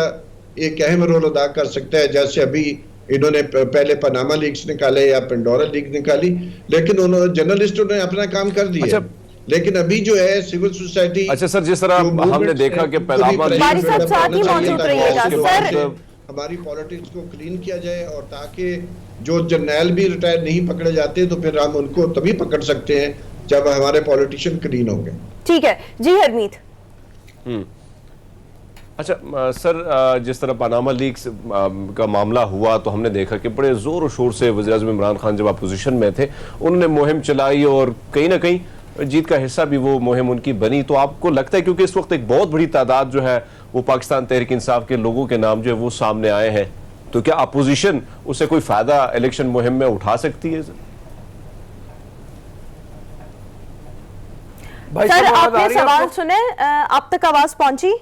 एक अहम रोल अदा कर सकता है। जैसे अभी इन्होंने पहले पनामा लीक्स निकाले या पेंडोरा लीक निकाली, लेकिन उन्होंने जर्नलिस्टों ने अपना काम कर दिया। लेकिन अभी जो है सिविल सोसाइटी। अच्छा सर, जिस तरह हमने देखा कि हमारी पॉलिटिक्स को क्लीन किया जाए, और ताकि जो जर्नैल भी रिटायर नहीं पकड़े जाते तो फिर हम उनको तभी पकड़ सकते हैं जब हमारे पॉलिटिशियन क्लीन होंगे। ठीक है जी हरमीत। अच्छा सर, जिस तरह पनामा लीक्स का मामला हुआ तो हमने देखा कि बड़े जोर और शोर से वज़ीर-ए-आज़म इमरान खान जब अपोजिशन में थे, उन्होंने मुहिम चलाई और कहीं ना कहीं जीत का हिस्सा भी वो मुहिम उनकी बनी। तो आपको लगता है, क्योंकि इस वक्त एक बहुत बड़ी तादाद जो है वो पाकिस्तान तहरीक इंसाफ के लोगों के नाम जो है वो सामने आए हैं, तो क्या अपोजिशन उससे कोई फायदा इलेक्शन मुहिम में उठा सकती है? सर आपने सवाल सुने, आप तक आवाज पहुंची?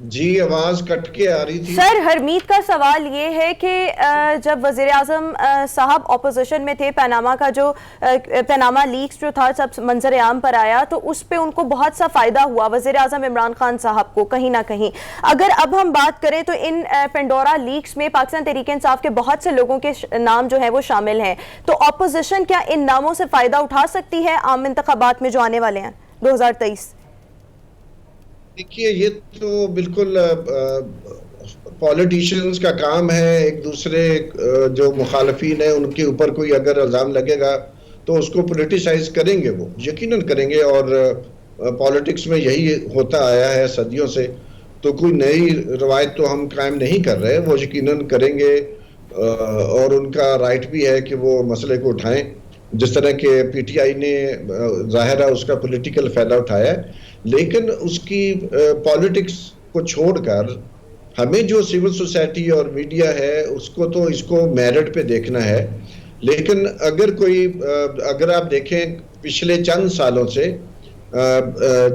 जी आवाज कट के आ रही थी। सर हरमीत का सवाल ये है कि जब वजीर आजम साहब ऑपोजिशन में थे, पनामा का जो पनामा लीक्स जो था सब मंजर आम पर आया, तो उस पे उनको बहुत सा फायदा हुआ वजीर आजम इमरान खान साहब को कहीं ना कहीं। अगर अब हम बात करें तो इन पेंडोरा लीक्स में पाकिस्तान तहरीक इंसाफ के बहुत से लोगों के नाम जो है वो शामिल हैं, तो ऑपोजिशन क्या इन नामों से फायदा उठा सकती है आम इंतखाबात में जो आने वाले हैं 2023? देखिए, ये तो बिल्कुल पॉलिटिशियंस का काम है। एक दूसरे जो मुखालफीन है उनके ऊपर कोई अगर इल्ज़ाम लगेगा तो उसको पोलिटिसाइज करेंगे, वो यकीनन करेंगे, और पॉलिटिक्स में यही होता आया है सदियों से। तो कोई नई रवायत तो हम कायम नहीं कर रहे, वो यकीनन करेंगे, और उनका राइट भी है कि वो मसले को उठाएं। जिस तरह के पीटीआई ने ज़ाहिर है उसका पॉलिटिकल फ़ायदा उठाया है, लेकिन उसकी पॉलिटिक्स को छोड़कर हमें जो सिविल सोसाइटी और मीडिया है उसको तो इसको मेरिट पे देखना है। लेकिन अगर आप देखें पिछले चंद सालों से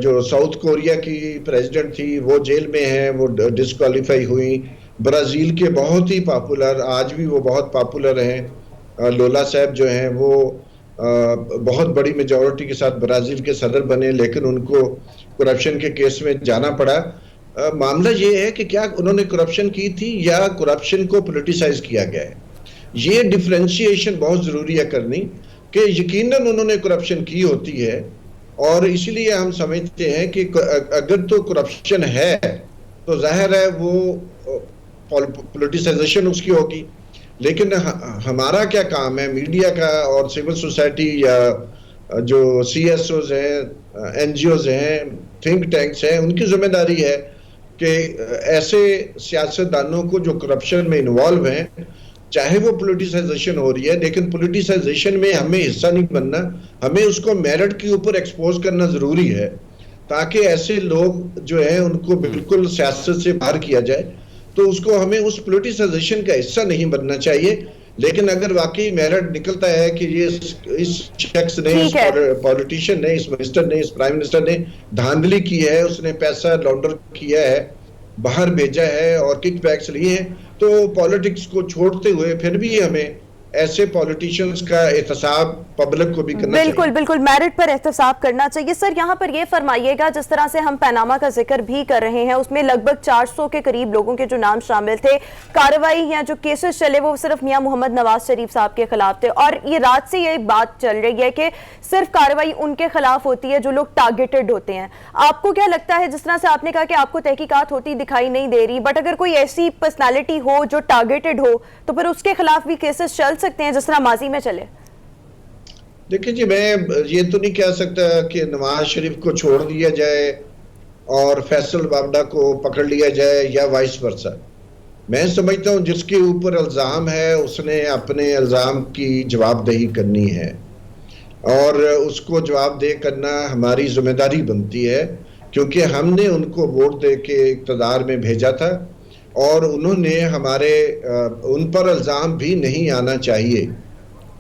जो साउथ कोरिया की प्रेसिडेंट थी वो जेल में है, वो डिस्क्वालीफाई हुई। ब्राज़ील के बहुत ही पॉपुलर, आज भी वो बहुत पॉपुलर हैं, लोला साहब जो हैं वो बहुत बड़ी मेजॉरिटी के साथ ब्राज़ील के सदर बने, लेकिन उनको करप्शन के केस में जाना पड़ा। मामला ये है कि क्या उन्होंने करप्शन की थी या करप्शन को पॉलिटिसाइज किया गया है। ये डिफरेंशिएशन बहुत ज़रूरी है करनी, कि यकीनन उन्होंने करप्शन की होती है, और इसीलिए हम समझते हैं कि अगर तो करप्शन है तो जाहिर है वो पॉलिटिसाइजेशन उसकी होगी। लेकिन हमारा क्या काम है, मीडिया का और सिविल सोसाइटी या जो CSOs हैं, NGOs हैं, थिंक टैंक्स हैं, उनकी जिम्मेदारी है कि ऐसे सियासतदानों को जो करप्शन में इन्वॉल्व हैं, चाहे वो पॉलिटिसाइजेशन हो रही है, लेकिन पॉलिटिसाइजेशन में हमें हिस्सा नहीं बनना, हमें उसको मेरिट के ऊपर एक्सपोज करना ज़रूरी है, ताकि ऐसे लोग जो हैं उनको बिल्कुल सियासत से बाहर किया जाए। तो उसको हमें उस पॉलिटिसाइजेशन का हिस्सा नहीं बनना चाहिए। लेकिन अगर वाकई मेरिट निकलता है कि ये इस शख्स ने, इस पॉलिटिशियन ने, इस मिनिस्टर ने, इस प्राइम मिनिस्टर ने धांधली की है, उसने पैसा लॉन्डर किया है, बाहर भेजा है और किकबैक्स लिए हैं, तो पॉलिटिक्स को छोड़ते हुए फिर भी हमें ऐसे पॉलिटिशियंस का एहतसाब पब्लिक को भी करना बिल्कुल चाहिए। बिल्कुल, मेरिट पर एहतसाब करना चाहिए। सर यहाँ पर ये फरमाइएगा, जिस तरह से हम पैनामा का जिक्र भी कर रहे हैं, उसमें लगभग 400 के करीब लोगों के जो नाम शामिल थे, कार्रवाई या जो केसेस चले वो सिर्फ मियां मोहम्मद नवाज शरीफ साहब के खिलाफ थे, और ये रात से ये बात चल रही है कि सिर्फ कार्रवाई उनके खिलाफ होती है जो लोग टारगेटेड होते हैं। आपको क्या लगता है, जिस तरह से आपने कहा कि आपको तहकीकात होती दिखाई नहीं दे रही, बट अगर कोई ऐसी पर्सनालिटी हो जो टारगेटेड हो तो फिर उसके खिलाफ भी केसेस चल सकते हैं जिस तरह माजी में चले? देखिए जी, मैं ये तो नहीं कह सकता कि नवाज शरीफ को छोड़ दिया जाए और फैसल बावडा को पकड़ लिया जाए या वाइस वर्सा। मैं समझता हूँ जिसके ऊपर इल्ज़ाम है उसने अपने इल्ज़ाम की जवाबदेही करनी है, और उसको जवाबदेह करना हमारी जिम्मेदारी बनती है, क्योंकि हमने उनको वोट दे के इक़्तिदार में भेजा था और उन्होंने उन पर इल्ज़ाम भी नहीं आना चाहिए।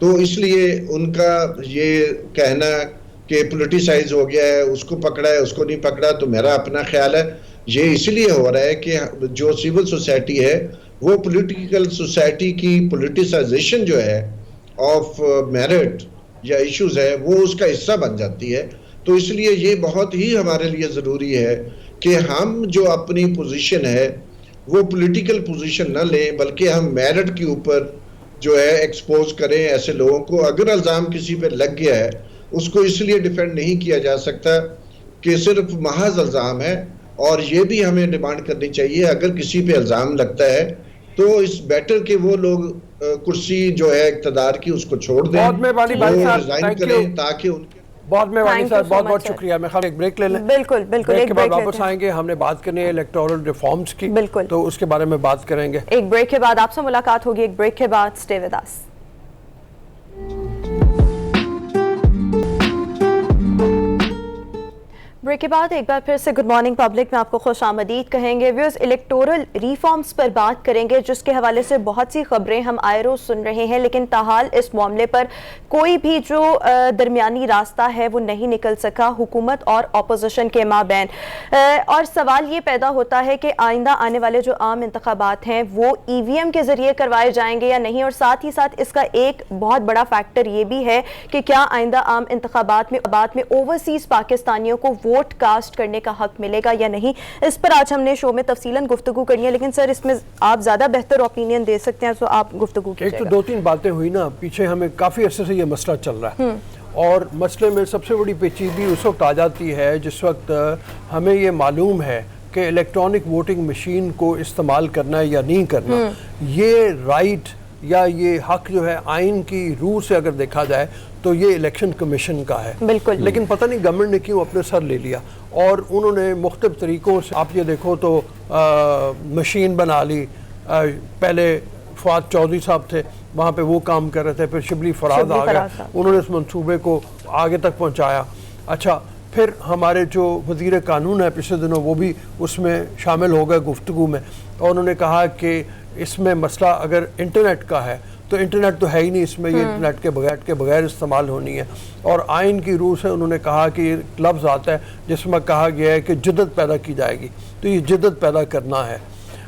तो इसलिए उनका ये कहना कि पोलिटिसाइज हो गया है, उसको पकड़ा है उसको नहीं पकड़ा, तो मेरा अपना ख्याल है ये इसलिए हो रहा है कि जो सिविल सोसाइटी है वो पॉलिटिकल सोसाइटी की पोलिटिसाइजेशन जो है ऑफ मेरिट या इश्यूज है वो उसका हिस्सा बन जाती है। तो इसलिए ये बहुत ही हमारे लिए ज़रूरी है कि हम जो अपनी पोजीशन है वो पॉलिटिकल पोजीशन न लें, बल्कि हम मेरिट के ऊपर जो है एक्सपोज करें ऐसे लोगों को। अगर इल्ज़ाम किसी पे लग गया है उसको इसलिए डिफेंड नहीं किया जा सकता कि सिर्फ महज इल्ज़ाम है, और ये भी हमें डिमांड करनी चाहिए अगर किसी पे इल्ज़ाम लगता है तो इस बेटर के वो लोग कुर्सी जो है इक़्तिदार की उसको छोड़ दें, बहुत मेहरबानी भाई साहब, रिजाइन थैंक यू। करें, ताकि उनके बहुत मेहरबानी Thank you सर, so बहुत बहुत much, sir. शुक्रिया। मैं खाली एक ब्रेक ले लें। बिल्कुल बिल्कुल, ब्रेक एक के बाद ब्रेक वापस लेते हैं। आएंगे, हमने बात करनी है इलेक्टोरल रिफॉर्म्स की, बिल्कुल। तो उसके बारे में बात करेंगे। एक ब्रेक के बाद आपसे मुलाकात होगी, एक ब्रेक के बाद स्टे विद अस। ब्रेक के बाद एक बार फिर से गुड मॉर्निंग पब्लिक में आपको खुश आमदीद कहेंगे। व्यूअर्स, इलेक्टोरल रिफॉर्म्स पर बात करेंगे जिसके हवाले से बहुत सी खबरें हम आए रोज सुन रहे हैं, लेकिन ताहाल इस मामले पर कोई भी जो दरमियानी रास्ता है वो नहीं निकल सका हुकूमत और अपोजिशन के माबैन। और सवाल ये पैदा होता है कि आइंदा आने वाले जो आम इंतखाबात हैं वो EVM के जरिए करवाए जाएंगे या नहीं, और साथ ही साथ इसका एक बहुत बड़ा फैक्टर ये भी है कि क्या आइंदा आम इंतखाबात में ओवरसीज पाकिस्तानियों को वोट कास्ट करने का हक मिलेगा या नहीं। इस पर आज हमने शो में तफसीलन गुफ्तगू करनी है, लेकिन सर इसमें आप ज्यादा बेहतर ओपिनियन दे सकते हैं, तो आप गुफ्तगू कीजिएगा। एक तो 2-3 बातें हुई ना, पीछे हमें काफ़ी अरसे से ये मसला चल रहा है, और मसले में सबसे बड़ी पेचीदगी उस वक्त आ जाती है जिस वक्त हमें ये मालूम है कि इलेक्ट्रॉनिक वोटिंग मशीन को इस्तेमाल करना है या नहीं करना। ये राइट या ये हक जो है आइन की रूह से अगर देखा जाए तो ये इलेक्शन कमीशन का है, बिल्कुल। लेकिन पता नहीं गवर्नमेंट ने क्यों अपने सर ले लिया, और उन्होंने मुख्तलिफ तरीक़ों से, आप ये देखो तो मशीन बना ली। पहले फवाद चौधरी साहब थे वहाँ पे वो काम कर रहे थे, फिर शिबली फराज आ गया, उन्होंने इस मंसूबे को आगे तक पहुँचाया। अच्छा, फिर हमारे जो वज़ीर कानून है पिछले दिनों वो भी उसमें शामिल हो गए गुफ्तगू में, और उन्होंने कहा कि इसमें मसला अगर इंटरनेट का है तो इंटरनेट तो है ही नहीं इसमें, ये इंटरनेट के बगैर इस्तेमाल होनी है। और आइन की रूह से उन्होंने कहा कि एक लफ्ज़ आता है जिसमें कहा गया है कि जिद्दत पैदा की जाएगी, तो ये जिद्दत पैदा करना है।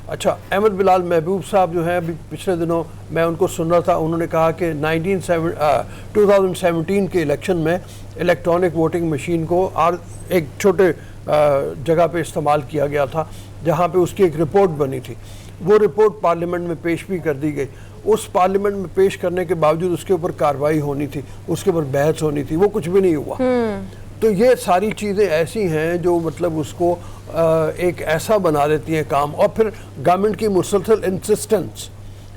अच्छा, अहमद बिलाल महबूब साहब जो हैं, अभी पिछले दिनों मैं उनको सुन रहा था, उन्होंने कहा कि 2017 के इलेक्शन में इलेक्ट्रॉनिक वोटिंग मशीन को एक छोटे जगह पे इस्तेमाल किया गया था जहाँ पे उसकी एक रिपोर्ट बनी थी। वो रिपोर्ट पार्लियामेंट में पेश भी कर दी गई। उस पार्लियामेंट में पेश करने के बावजूद उसके ऊपर कार्रवाई होनी थी, उसके ऊपर बहस होनी थी, वो कुछ भी नहीं हुआ। तो ये सारी चीज़ें ऐसी हैं जो मतलब उसको एक ऐसा बना देती हैं काम, और फिर गवर्नमेंट की मुसलसल इंसिस्टेंस,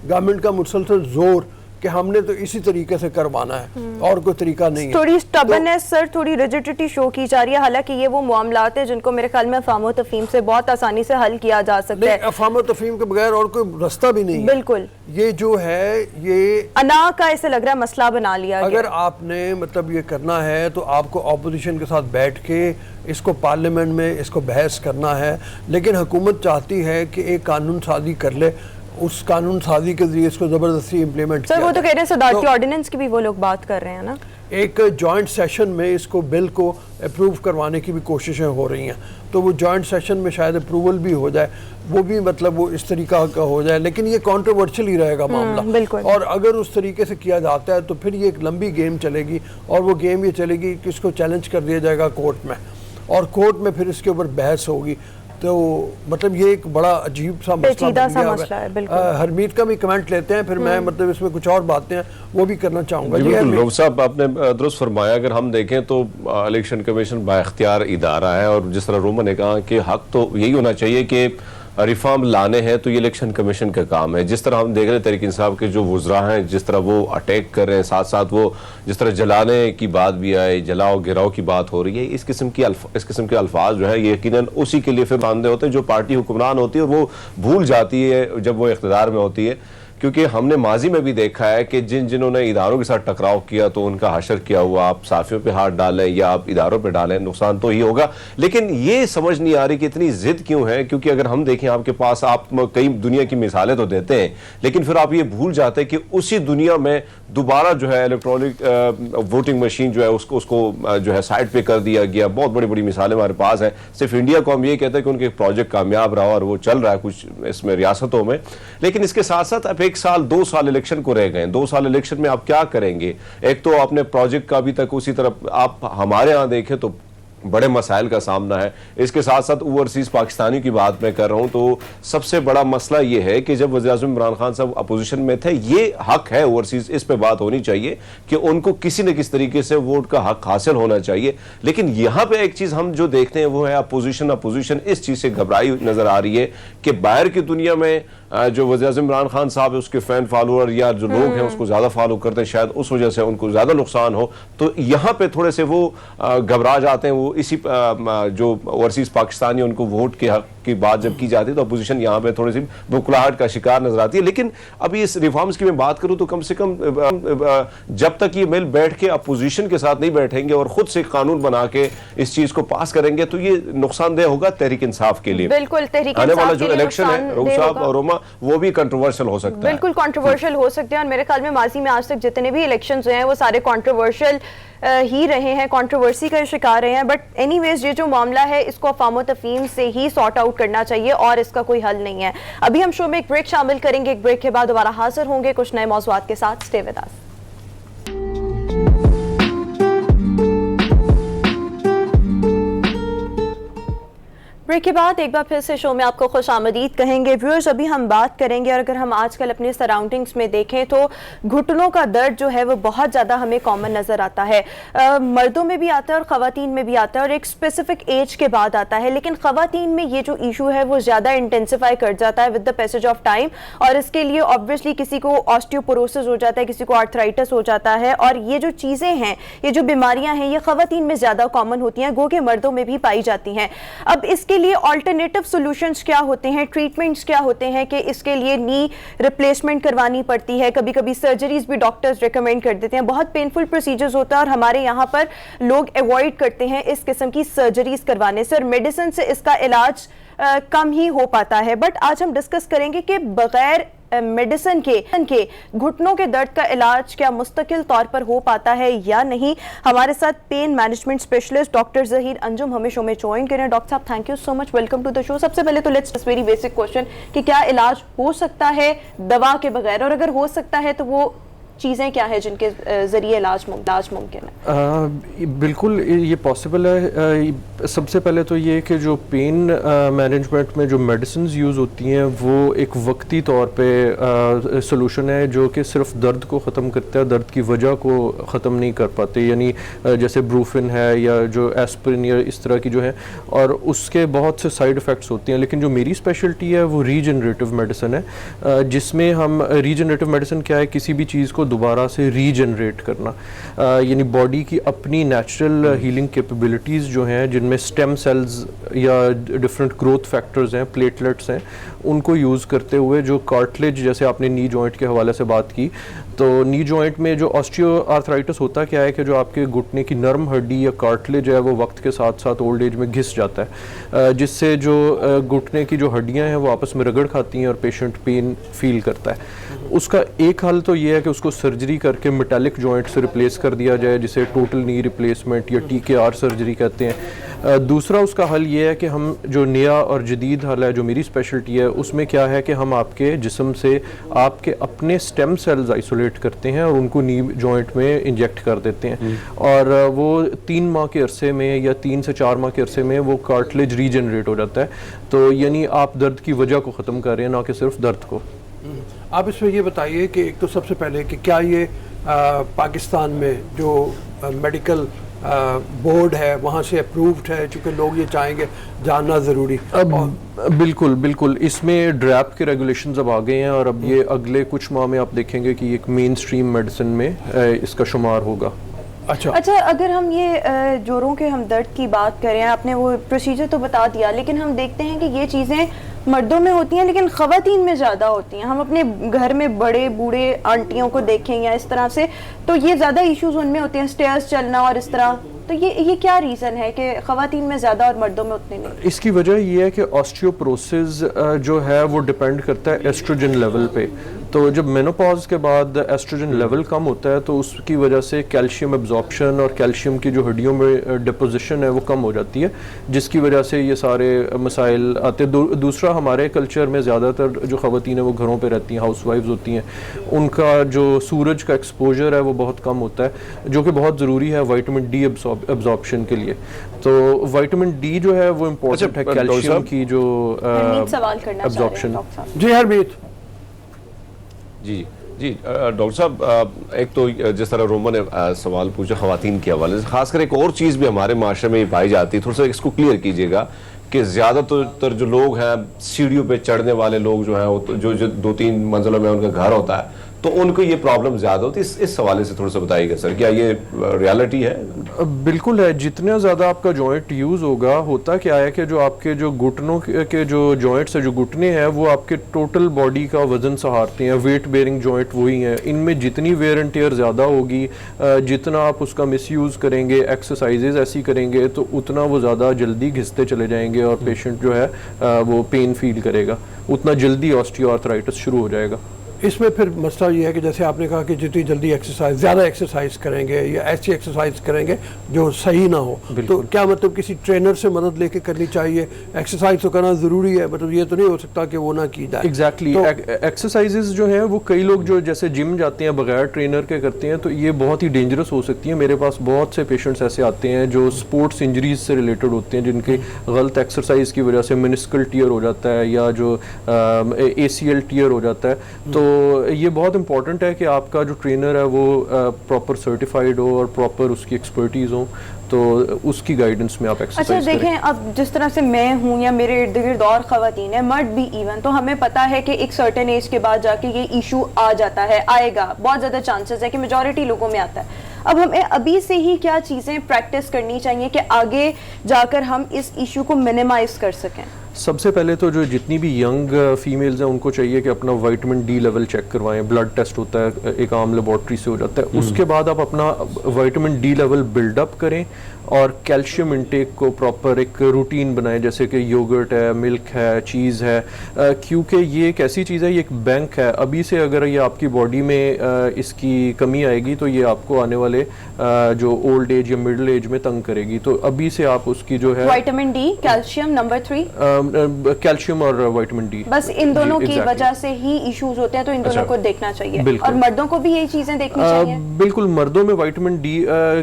गवर्नमेंट का मुसलसल जोर कि हमने तो इसी तरीके से करवाना है और कोई तरीका नहीं है। थोड़ी स्टबर्नेस सर, थोड़ी रिजिडिटी शो की जा रही है, हालांकि ये वो मामलात है जिनको मेरे ख्याल में अफवाम व तफहीम से बहुत आसानी से हल किया जा सकता है। अफवाम व तफहीम के बगैर और कोई रास्ता भी नहीं है। बिल्कुल, ये जो है ये अना का ऐसे लग रहा है मसला बना लिया अगर गया। आपने मतलब ये करना है तो आपको अपोजिशन के साथ बैठ के इसको पार्लियामेंट में इसको बहस करना है, लेकिन हुकूमत चाहती है कि एक कानून साजी कर ले, उस कानून साजी के जरिए इसको जबरदस्ती इम्प्लीमेंट सर वो तो कह रहे हैं सदारती ऑर्डिनेंस की भी वो लोग बात कर रहे हैं ना। एक जॉइंट सेशन में इसको बिल को अप्रूव करवाने की भी कोशिशें हो रही हैं, तो वो जॉइंट सेशन में शायद अप्रूवल भी हो जाए, वो भी मतलब वो इस तरीका का हो जाए, लेकिन ये कंट्रोवर्शियल ही रहेगा मामला। और अगर उस तरीके से किया जाता है तो फिर ये एक लंबी गेम चलेगी, और वो गेम ये चलेगी कि इसको चैलेंज कर दिया जाएगा कोर्ट में, और कोर्ट में फिर इसके ऊपर बहस होगी। तो मतलब ये एक बड़ा अजीब सा मसला है। हरमीत का भी कमेंट लेते हैं, फिर मैं मतलब इसमें कुछ और बातें हैं वो भी करना चाहूँगा। रऊफ साहब, आपने दुरुस्त फरमाया। अगर हम देखें तो इलेक्शन कमीशन बाइख्तियार इदारा है, और जिस तरह रोमा ने कहा कि हक तो यही होना चाहिए कि रिफॉर्म लाने हैं, तो ये इलेक्शन कमीशन का काम है। जिस तरह हम देख रहे हैं तहरीक इंसाफ के जो वुज़रा हैं, जिस तरह वो अटैक कर रहे हैं, साथ साथ वो जिस तरह जलाने की बात भी आए, जलाओ गिराओ की बात हो रही है, इस किस्म के अल्फाज जो है ये यकीनन उसी के लिए फिर बांधे होते हैं जो पार्टी हुक्मरान होती है, और वो भूल जाती है जब वो इख्तिदार में होती है। क्योंकि हमने माजी में भी देखा है कि जिन्होंने इदारों के साथ टकराव किया तो उनका हशर किया हुआ, आप साफियों पे हाथ डालें या आप इदारों पे डालें, नुकसान तो ही होगा। लेकिन ये समझ नहीं आ रही कि इतनी जिद क्यों है, क्योंकि अगर हम देखें आपके पास, आप कई दुनिया की मिसालें तो देते हैं, लेकिन फिर आप ये भूल जाते हैं कि उसी दुनिया में दोबारा जो है इलेक्ट्रॉनिक वोटिंग मशीन जो है उसको जो है साइड पे कर दिया गया। बहुत बड़ी बड़ी मिसालें हमारे पास हैं। सिर्फ इंडिया को हम ये कहते हैं कि उनके प्रोजेक्ट कामयाब रहा और वो चल रहा है कुछ इसमें रियासतों में, लेकिन इसके साथ साथ अब 1 साल 2 साल इलेक्शन को रह गए। 2 साल इलेक्शन में आप क्या करेंगे? एक तो आपने प्रोजेक्ट का अभी तक उसी तरफ, आप हमारे यहाँ देखें तो बड़े मसाइल का सामना है। इसके साथ साथ ओवरसीज पाकिस्तानी की बात मैं कर रहा हूं, तो सबसे बड़ा मसला यह है कि जब वज़ीर-ए-आज़म इमरान खान साहब अपोजिशन में थे, ये हक है ओवरसीज, इस पे बात होनी चाहिए कि उनको किसी न किसी तरीके से वोट का हक हासिल होना चाहिए। लेकिन यहां पे एक चीज हम जो देखते हैं वो है अपोजिशन इस चीज से घबराई नजर आ रही है कि बाहर की दुनिया में जो वज़ीर-ए-आज़म इमरान खान साहब है उसके फैन फॉलोअर या जो लोग हैं उसको ज्यादा फॉलो करते हैं, शायद उस वजह से उनको ज्यादा नुकसान हो, तो यहाँ पे थोड़े से वो घबरा जाते हैं। वो इसी जो ओवरसीज पाकिस्तानी उनको वोट के हक की बात जब की जाती है तो अपोजिशन यहाँ पे थोड़ी सी बुकलाहट का शिकार नजर आती है। लेकिन अभी इस रिफॉर्म्स की मैं बात करूं तो कम से कम जब तक ये मिल बैठ के अपोजिशन के साथ नहीं बैठेंगे और खुद से कानून बना के इस चीज को पास करेंगे तो ये नुकसानदेह होगा तहरीक इंसाफ के लिए। बिल्कुल, तहरीक आने वाला जो इलेक्शन है रऊफ साहब और रोमा, वो भी कंट्रोवर्शियल हो सकता है। बिल्कुल कंट्रोवर्शियल हो सकते हैं, और मेरे ख्याल में माजी में आज तक जितने भी इलेक्शंस हुए हैं वो सारे कंट्रोवर्शियल ही रहे हैं, कंट्रोवर्सी का शिकार रहे हैं। बट एनीवेज ये जो मामला है इसको अफवाम तफहीम से ही सॉर्ट आउट करना चाहिए और इसका कोई हल नहीं है। अभी हम शो में एक ब्रेक शामिल करेंगे, एक ब्रेक के बाद दोबारा हाजिर होंगे कुछ नए मौज़ूआत के साथ। Stay with us. ब्रेक के बाद एक बार फिर से शो में आपको खुशामदीद कहेंगे। व्यूअर्स, अभी हम बात करेंगे, और अगर हम आजकल अपने सराउंडिंग्स में देखें तो घुटनों का दर्द जो है वो बहुत ज़्यादा हमें कॉमन नज़र आता है। मर्दों में भी आता है और ख़वातीन में भी आता है, और एक स्पेसिफिक एज के बाद आता है। लेकिन ख़वातीन में ये जो इशू है वो ज़्यादा इंटेंसिफाई कर जाता है with the passage of time, और इसके लिए ऑब्वियसली किसी को ऑस्टियोपोरोसिस हो जाता है, किसी को आर्थराइटिस हो जाता है। और ये जो चीज़ें हैं, ये जो बीमारियाँ हैं, ये ख़वातीन में ज़्यादा कॉमन होती हैं, गो के मर्दों में भी पाई जाती हैं। अब इसके लिए ऑल्टरनेटिव सॉल्यूशंस क्या होते हैं, ट्रीटमेंट्स क्या होते हैं कि इसके लिए नी रिप्लेसमेंट करवानी पड़ती है, कभी कभी सर्जरीज भी डॉक्टर्स रिकमेंड कर देते हैं, बहुत पेनफुल प्रोसीजर्स होता है और हमारे यहाँ पर लोग अवॉइड करते हैं इस किस्म की सर्जरीज करवाने से, और मेडिसिन से इसका इलाज कम ही हो पाता है। बट आज हम डिस्कस करेंगे कि बगैर मेडिसिन के घुटनों के दर्द का इलाज क्या मुस्तकिल तौर पर हो पाता है या नहीं। हमारे साथ pain management specialist doctor Zaheer Anjum हमें शो में ज्वाइन करें। डॉक्टर साहब, thank you so much, welcome to the show. सबसे पहले तो लेट्स वेरी बेसिक क्वेश्चन कि क्या इलाज हो सकता है दवा के बगैर, और अगर हो सकता है तो वो चीज़ें क्या है जिनके ज़रिए इलाज मुमकिन है? बिल्कुल ये पॉसिबल है। सबसे पहले तो ये कि जो पेन मैनेजमेंट में जो मेडिसिन्स यूज़ होती हैं वो एक वक्ती तौर पे सॉल्यूशन है जो कि सिर्फ दर्द को ख़त्म करता है, दर्द की वजह को ख़त्म नहीं कर पाते। यानी जैसे ब्रूफिन है या जो एस्पिरिन या इस तरह की जो है, और उसके बहुत से साइड इफ़ेक्ट्स होती हैं। लेकिन जो मेरी स्पेशलिटी है वो रीजनरेटिव मेडिसिन है, जिसमें हम रीजनरेटिव मेडिसिन क्या है, किसी भी चीज़ को दोबारा से रीजनरेट करना, यानी बॉडी की अपनी नेचुरल हीलिंग कैपेबिलिटीज़ जो हैं, जिनमें स्टेम सेल्स या डिफरेंट ग्रोथ फैक्टर्स हैं, प्लेटलेट्स हैं, उनको यूज़ करते हुए जो कार्टिलेज, जैसे आपने नी जॉइंट के हवाले से बात की, तो नी जॉइंट में जो ऑस्टियो आर्थराइटिस होता क्या है कि जो आपके घुटने की नरम हड्डी या कार्टिलेज है वो वक्त के साथ साथ ओल्ड एज में घिस जाता है, जिससे जो घुटने की जो हड्डियां हैं वो आपस में रगड़ खाती हैं और पेशेंट पेन फील करता है। उसका एक हल तो ये है कि उसको सर्जरी करके मेटालिक जॉइंट से रिप्लेस कर दिया जाए, जिसे टोटल नी रिप्लेसमेंट या TKR सर्जरी कहते हैं। दूसरा उसका हल ये है कि हम जो नया और जदीद हल है, जो मेरी स्पेशलिटी है, उसमें क्या है कि हम आपके जिस्म से आपके अपने स्टेम सेल्स आइसोलेट करते हैं और उनको नी जॉइंट में इंजेक्ट कर देते हैं, और वो 3 माह के अरसे में या 3 से 4 माह के अरसे में वो कार्टिलेज रीजनरेट हो जाता है। तो यानी आप दर्द की वजह को ख़त्म कर रहे हैं, ना कि सिर्फ दर्द को। आप इसमें ये बताइए कि एक तो सबसे पहले कि क्या ये पाकिस्तान में जो मेडिकल बोर्ड है वहाँ से अप्रूव्ड है, चूँकि लोग ये चाहेंगे जानना ज़रूरी। बिल्कुल बिल्कुल, इसमें ड्रैप के रेगुलेशंस अब आ गए हैं और अब ये अगले कुछ माह में आप देखेंगे कि एक मेन स्ट्रीम मेडिसिन में इसका शुमार होगा। अच्छा, अगर हम ये जोड़ों के हमदर्द की बात करें, आपने वो प्रोसीजर तो बता दिया, लेकिन हम देखते हैं कि ये चीज़ें मर्दों में होती हैं लेकिन ख़वातीन में ज़्यादा होती हैं। हम अपने घर में बड़े बूढ़े आंटियों को देखें या इस तरह से, तो ये ज़्यादा इश्यूज उनमें होते हैं, स्टेयर्स चलना और इस तरह। तो ये क्या रीज़न है कि ख़वातीन में ज़्यादा और मर्दों में उतने नहीं? इसकी वजह ये है कि ऑस्टियोपोरोसिस जो है वो डिपेंड करता है एस्ट्रोजन लेवल पे। तो जब मेनोपॉज के बाद एस्ट्रोजन लेवल कम होता है तो उसकी वजह से कैल्शियम एब्जॉर्प्शन और कैल्शियम की जो हड्डियों में डिपोजिशन है वो कम हो जाती है, जिसकी वजह से ये सारे मसाइल आते हैं। दूसरा, हमारे कल्चर में ज़्यादातर जो ख़वातीन हैं वो घरों पे रहती हैं, हाउसवाइफ्स होती हैं, उनका जो सूरज का एक्सपोजर है वो बहुत कम होता है, जो कि बहुत ज़रूरी है विटामिन डी एब्जॉर्प्शन के लिए। तो विटामिन डी जो है वो इम्पोर्टेंट है कैल्शियम की जो एब्जॉर्प्शन। जी हरमीत। जी जी डॉक्टर साहब, एक तो जिस तरह रोमा ने सवाल पूछा ख़वातीन के हवाले से, खासकर एक और चीज़ भी हमारे माशरे में पाई जाती है, थोड़ा सा इसको क्लियर कीजिएगा कि ज़्यादातर जो लोग हैं सीढ़ियों पे चढ़ने वाले लोग जो हैं, जो 2-3 मंजिलों में उनका घर होता है, तो उनको ये प्रॉब्लम ज़्यादा होती है। इस हवाले से थोड़ा सा बताइएगा सर, क्या ये रियलिटी है? बिल्कुल है। जितना ज़्यादा आपका जॉइंट यूज़ होगा, होता क्या है कि जो आपके जो घुटनों के जो जॉइंट्स है, जो घुटने हैं, वो आपके टोटल बॉडी का वजन सहारते हैं, वेट बेयरिंग जॉइंट वही हैं। इनमें जितनी वेयर एंड टेयर ज़्यादा होगी, जितना आप उसका मिसयूज़ करेंगे, एक्सरसाइजेज ऐसी करेंगे, तो उतना वो ज़्यादा जल्दी घिसते चले जाएंगे और पेशेंट जो है वो पेन फील करेगा, उतना जल्दी ऑस्टियोआर्थराइटिस शुरू हो जाएगा। इसमें फिर मसला ये है कि जैसे आपने कहा कि जितनी जल्दी एक्सरसाइज, ज़्यादा एक्सरसाइज करेंगे या ऐसी एक्सरसाइज करेंगे जो सही ना हो, तो क्या मतलब किसी ट्रेनर से मदद लेके करनी चाहिए? एक्सरसाइज तो करना ज़रूरी है, मतलब ये तो नहीं हो सकता कि वो ना की जाए। एग्जैक्टली, एक्सरसाइजेज जो हैं वो कई लोग जो जैसे जिम जाते हैं बगैर ट्रेनर के करते हैं, तो ये बहुत ही डेंजरस हो सकती है। मेरे पास बहुत से पेशेंट्स ऐसे आते हैं जो स्पोर्ट्स इंजरीज से रिलेटेड होते हैं, जिनके गलत एक्सरसाइज की वजह से मेनिस्कल टियर हो जाता है या जो ACL टियर हो जाता है। तो ये बहुत इंपॉर्टेंट है कि आपका जो ट्रेनर है वो प्रॉपर सर्टिफाइड हो और प्रॉपर उसकी एक्सपर्टीज हो, तो उसकी गाइडेंस में आप एक्सरसाइज करें। देखें, अब जिस तरह से मैं हूँ या मेरे इर्द गिर्द और ख़वातीन है, मर्द भी इवन, तो हमें पता है कि एक सर्टेन एज के बाद जाके ये इशू आ जाता है, आएगा, बहुत ज़्यादा चांसेस है कि मेजॉरिटी लोगों में आता है। अब हमें अभी से ही क्या चीज़ें प्रैक्टिस करनी चाहिए कि आगे जाकर हम इस इशू को मिनिमाइज कर सकें? सबसे पहले तो जो जितनी भी यंग फीमेल्स हैं उनको चाहिए कि अपना विटामिन डी लेवल चेक करवाएं। ब्लड टेस्ट होता है, एक आम लेबॉर्ट्री से हो जाता है। उसके बाद आप अपना विटामिन डी लेवल बिल्डअप करें और कैल्शियम इंटेक को प्रॉपर एक रूटीन बनाएं, जैसे कि योगर्ट है, मिल्क है, चीज़ है, क्योंकि ये एक ऐसी चीज़ है, ये एक बैंक है। अभी से अगर ये आपकी बॉडी में इसकी कमी आएगी तो ये आपको आने वाले जो ओल्ड एज या मिडिल एज में तंग करेगी। तो अभी से आप उसकी जो है vitamin D, calcium, number 3 calcium और विटामिन डी, बस इन दोनों की वजह से ही इश्यूज होते हैं, तो इन दोनों को देखना चाहिए। और मर्दों को भी यही चीजें देखनी चाहिए? बिल्कुल, मर्दों में विटामिन डी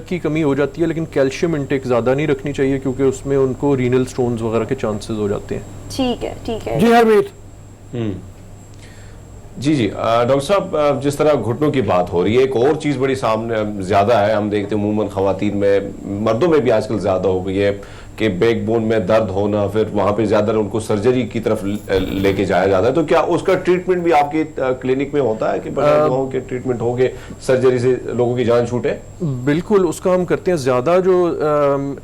की कमी हो जाती है, लेकिन कैल्शियम इंटेक ज्यादा नहीं रखनी चाहिए क्योंकि उसमें उनको रीनल स्टोन्स वगैरह के चांसेस हो जाते हैं। ठीक है, ठीक है जी हरमीत। जी जी डॉक्टर साहब, जिस तरह घुटनों की बात हो रही है, एक और चीज़ बड़ी सामने ज़्यादा है, हम देखते हैं अमूमन ख़वातीन में, मर्दों में भी आजकल ज़्यादा हो गई है कि बैकबोन में दर्द होना, फिर वहां पे ज्यादा उनको सर्जरी की तरफ लेके जाया जाता है, तो क्या उसका ट्रीटमेंट भी आपके क्लिनिक में होता है कि बगैर दवाओं के ट्रीटमेंट हो गए, सर्जरी से लोगों की जान छूटे? बिल्कुल, उसका हम करते हैं। ज़्यादा जो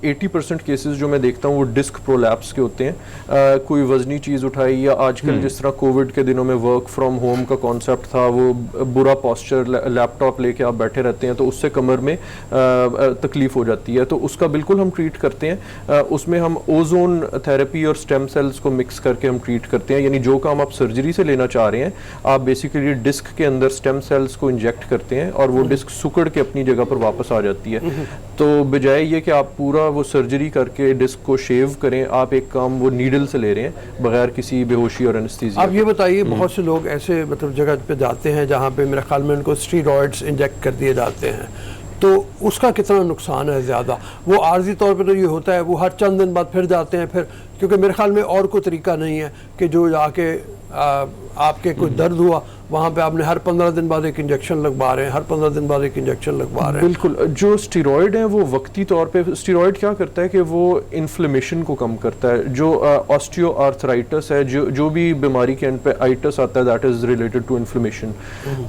80% केसेस जो मैं देखता हूँ वो डिस्क प्रोलैप्स के होते हैं। कोई वजनी चीज़ उठाई, या आजकल जिस तरह कोविड के दिनों में वर्क फ्रॉम होम का कॉन्सेप्ट था, वो बुरा पॉस्चर, लैपटॉप लेके आप बैठे रहते हैं तो उससे कमर में तकलीफ हो जाती है, तो उसका बिल्कुल हम ट्रीट करते हैं। उसमें हम ओजोन थेरेपी और स्टेम सेल्स को मिक्स करके हम ट्रीट करते हैं। यानी जो काम आप सर्जरी से लेना चाह रहे हैं, आप बेसिकली डिस्क के अंदर स्टेम सेल्स को इंजेक्ट करते हैं और वो डिस्क सुकड़ के अपनी जगह पर वापस आ जाती है। तो बजाय ये कि आप पूरा वो सर्जरी करके डिस्क को शेव करें, आप एक काम वो नीडल से ले रहे हैं बगैर किसी बेहोशी और एनेस्थीसिया। आप ये बताइए, बहुत से लोग ऐसे मतलब जगह पे जाते हैं जहाँ पे मेरे ख्याल में उनको स्टीरॉइड्स इंजेक्ट कर दिए जाते हैं, तो उसका कितना नुकसान है ज़्यादा? वो आर्जी तौर पे तो ये होता है, वो हर चंद दिन बाद फिर जाते हैं, फिर क्योंकि मेरे ख्याल में और कोई तरीका नहीं है कि जो जाके आपके कोई दर्द हुआ वहाँ पे आपने हर 15 दिन बाद एक इंजेक्शन लगवा रहे हैं, हर 15 दिन बाद एक इंजेक्शन लगवा रहे हैं। बिल्कुल, जो स्टीरॉयड है वो वक्ती तौर पे, स्टीरॉयड क्या करता है कि वो इन्फ्लेमेशन को कम करता है। जो ऑस्टियो आर्थराइटिस है, जो भी बीमारी के एंड पे आइटिस आता है, that is related to inflammation.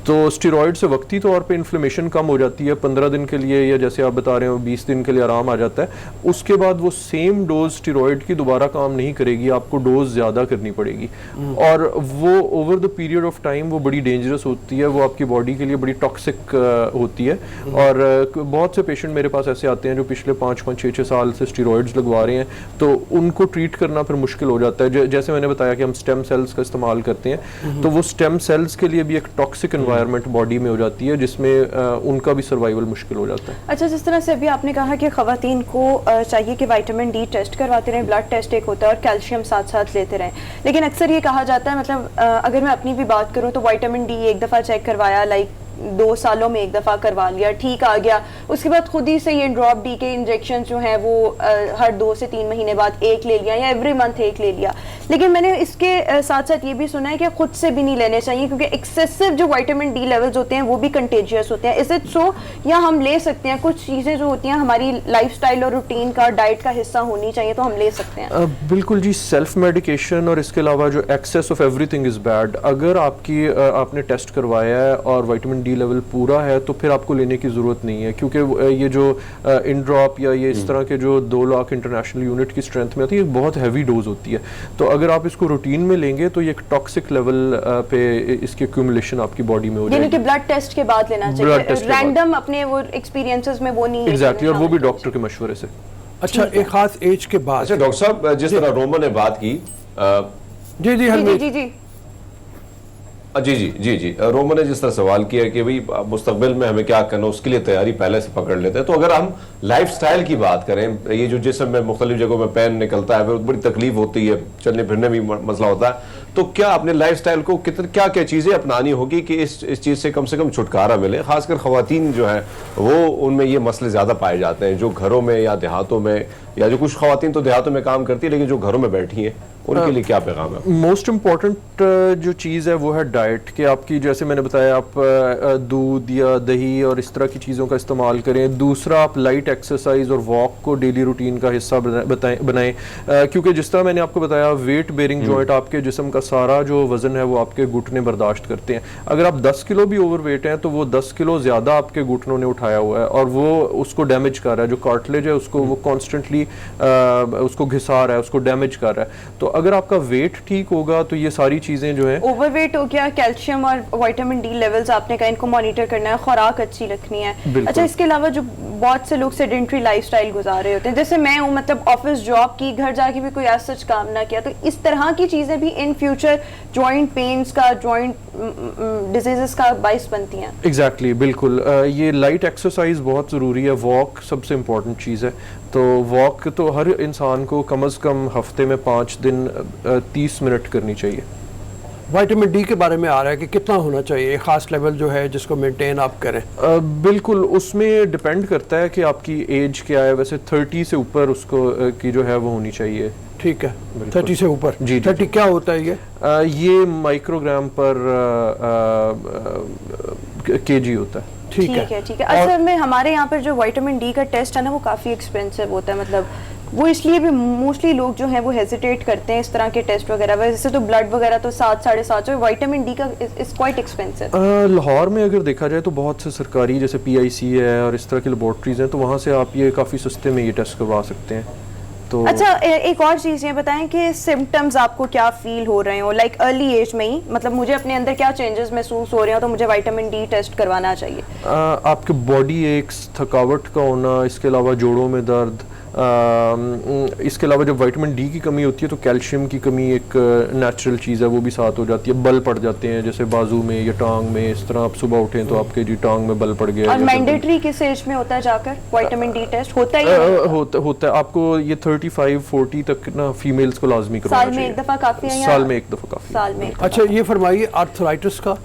तो स्टीरॉयड से वक्ती तौर पे इन्फ्लेमेशन कम हो जाती है 15 दिन के लिए, या जैसे आप बता रहे हो 20 दिन के लिए आराम आ जाता है। उसके बाद वो सेम डोज स्टीरॉयड की दोबारा काम नहीं करेगी, आपको डोज ज़्यादा करनी पड़ेगी, और वो over the period of time वो बड़ी डेंजरस होती है, वो आपकी बॉडी के लिए बड़ी टॉक्सिक होती है। और बहुत से पेशेंट मेरे पास ऐसे आते हैं जो पिछले 5-5, 6-6 साल से स्टीरॉयड्स लगवा रहे हैं, तो उनको ट्रीट करना फिर मुश्किल हो जाता है। जैसे मैंने बताया कि हम स्टेम सेल्स का इस्तेमाल करते हैं, तो वो स्टेम सेल्स के लिए भी एक टॉक्सिक एनवायरनमेंट बॉडी में हो जाती है, जिसमें उनका भी सर्वाइवल मुश्किल हो जाता है। अच्छा, जिस तरह से अभी आपने कहा कि ख़वातीन को चाहिए कि विटामिन डी टेस्ट करवाते रहें, ब्लड टेस्ट एक होता है, और कैल्शियम साथ साथ लेते रहें, लेकिन अक्सर ये कहा जाता है, मतलब अगर मैं अपनी भी बात करूँ तो विटामिन डी एक दफ़ा चेक करवाया, लाइक 2 सालों में एक दफ़ा करवा लिया, ठीक आ गया, उसके बाद खुद ही से ये ड्रॉप डी के इंजेक्शन जो हैं वो हर 2 से 3 महीने बाद एक ले लिया, या एवरी मंथ एक ले लिया। लेकिन मैंने इसके साथ साथ ये भी सुना है कि खुद से भी नहीं लेने चाहिए, क्योंकि एक्सेसिव जो विटामिन डी लेवल्स होते हैं वो भी कंटेजियस होते हैं। इज इट सो, या हम ले सकते हैं? कुछ चीज़ें जो होती हैं हमारी लाइफस्टाइल और रूटीन का, डाइट का हिस्सा होनी चाहिए, तो हम ले सकते हैं? बिल्कुल जी, सेल्फ मेडिकेशन और इसके अलावा जो excess of everything is bad. अगर आपने टेस्ट करवाया है और विटामिन डी लेवल पूरा है, तो फिर आपको लेने की ज़रूरत नहीं है, क्योंकि ये जो इंड्रॉप या ये इस तरह के जो 2 लाख इंटरनेशनल यूनिट की स्ट्रेंथ में आती है, एक बहुत हैवी डोज होती है। तो अगर आप इसको रूटीन में लेंगे तो ये एक टॉक्सिक लेवल पे इसकी एक्यूमुलेशन आपकी बॉडी में हो जाएगी। यानी कि ब्लड टेस्ट के बाद लेना चाहिए, रैंडम अपने वो एक्सपीरियंसेस में वो नहीं। एग्जैक्टली, और वो भी डॉक्टर के मशवरे से। अच्छा, एक खास एज के बाद। अच्छा डॉक्टर साहब, जिस तरह रोमन ने बात की, जी जी जी जी जी जी जी जी जी रोमन ने जिस तरह सवाल किया कि भाई मुस्तकबिल में हमें क्या करना, उसके लिए तैयारी पहले से पकड़ लेते हैं। तो अगर हम लाइफस्टाइल की बात करें, ये जो जिस्म में मुख्तलिफ जगहों में पेन निकलता है, फिर बड़ी तकलीफ होती है, चलने फिरने में मसला होता है, तो क्या अपने लाइफस्टाइल को क्या क्या चीज़ें अपनानी होगी कि इस चीज़ से कम छुटकारा मिले? खासकर ख़वातीन जो है वो, उनमें ये मसले ज़्यादा पाए जाते हैं, जो घरों में या देहातों में, या जो कुछ ख़वातीन तो देहातों में काम करती है लेकिन जो घरों में बैठी हैं, उनके लिए क्या पैगाम है? मोस्ट इम्पॉर्टेंट जो चीज़ है वो है डाइट, कि आपकी, जैसे मैंने बताया, आप दूध या दही और इस तरह की चीज़ों का इस्तेमाल करें। दूसरा, आप लाइट एक्सरसाइज और वॉक को डेली रूटीन का हिस्सा बनाएं, क्योंकि जिस तरह मैंने आपको बताया, वेट बेरिंग जॉइंट, आपके जिस्म का सारा जो वजन है वो आपके घुटने बर्दाश्त करते हैं। अगर आप 10 किलो भी ओवर वेट हैं तो वो 10 किलो ज़्यादा आपके घुटनों ने उठाया हुआ है, और वो उसको डैमेज कर रहा है, जो कार्टिलेज है उसको वो कॉन्स्टेंटली उसको घिसा रहा है, उसको डैमेज कर रहा है। तो अगर आपका वेट ठीक होगा तो ये सारी चीजें जो है, ओवरवेट हो गया, कैल्शियम और विटामिन डी लेवल्स आपने कहा इनको मॉनिटर करना है, खुराक अच्छी रखनी है। अच्छा, इसके अलावा जो बहुत से लोग सेडेंटरी लाइफस्टाइल गुजार रहे होते हैं, जैसे मैं हूँ, मतलब ऑफिस जॉब की, घर जाके भी कोई ऐसा सच काम ना किया, तो इस तरह की चीजें भी इन फ्यूचर जॉइंट पेन्स का, जॉइंट डिजीजेस का बाइस बनती हैं। एग्जैक्टली, बिल्कुल। ये लाइट एक्सरसाइज बहुत ज़रूरी है, वॉक सबसे इम्पॉर्टेंट चीज़ है। तो वॉक तो हर इंसान को कम से कम हफ्ते में 5 दिन 30 मिनट करनी चाहिए। विटामिन डी के बारे में आ रहा है कि कितना होना चाहिए, खास लेवल जो है जिसको मेंटेन आप करें? बिल्कुल, उसमें डिपेंड करता है कि आपकी एज क्या है। वैसे 30 से ऊपर उसको की जो है वो होनी चाहिए। ठीक है, 30 से ऊपर। जी, 30 क्या होता है ये? ये माइक्रोग्राम पर केजी होता है। ठीक है, ठीक है। असल में हमारे यहाँ पर जो विटामिन डी का टेस्ट है ना, वो काफ़ी एक्सपेंसिव होता है, मतलब वो इसलिए भी मोस्टली लोग जो हैं वो हेजिटेट करते हैं इस तरह के टेस्ट वगैरह, वैसे तो ब्लड वगैरह तो 7-7.5, विटामिन डी का इज क्वाइट एक्सपेंसिव। लाहौर में अगर देखा जाए तो बहुत से सरकारी जैसे PIC है और इस तरह की लेबॉर्ट्रीज हैं, तो वहाँ से आप ये काफ़ी सस्ते में ये टेस्ट करवा सकते हैं। तो अच्छा, एक और चीज़ ये बताएं कि सिम्टम्स आपको क्या फील हो रहे हो, लाइक अर्ली एज में ही, मतलब मुझे अपने अंदर क्या चेंजेस महसूस हो रहे हो तो मुझे विटामिन डी टेस्ट करवाना चाहिए? आपके बॉडी एक्स, थकावट का होना, इसके अलावा जोड़ों में दर्द, इसके अलावा जब विटामिन डी की कमी होती है तो कैल्शियम की कमी एक नेचुरल चीज़ है, वो भी साथ हो जाती है। बल पड़ जाते हैं जैसे बाजू में या टांग में, इस तरह आप सुबह उठें तो आपके जी टांग में बल पड़ गया। और मैंडेटरी किस एज में होता है जाकर विटामिन डी टेस्ट होता है? होता है आपको ये 35-40 तक ना फीमेल्स को लाजमी करवाना चाहिए। साल में एक दफ़ा काफ़ी है? साल में एक दफ़ा काफ़ी। साल में। अच्छा, ये फरमाइए आर्थराइटिस का,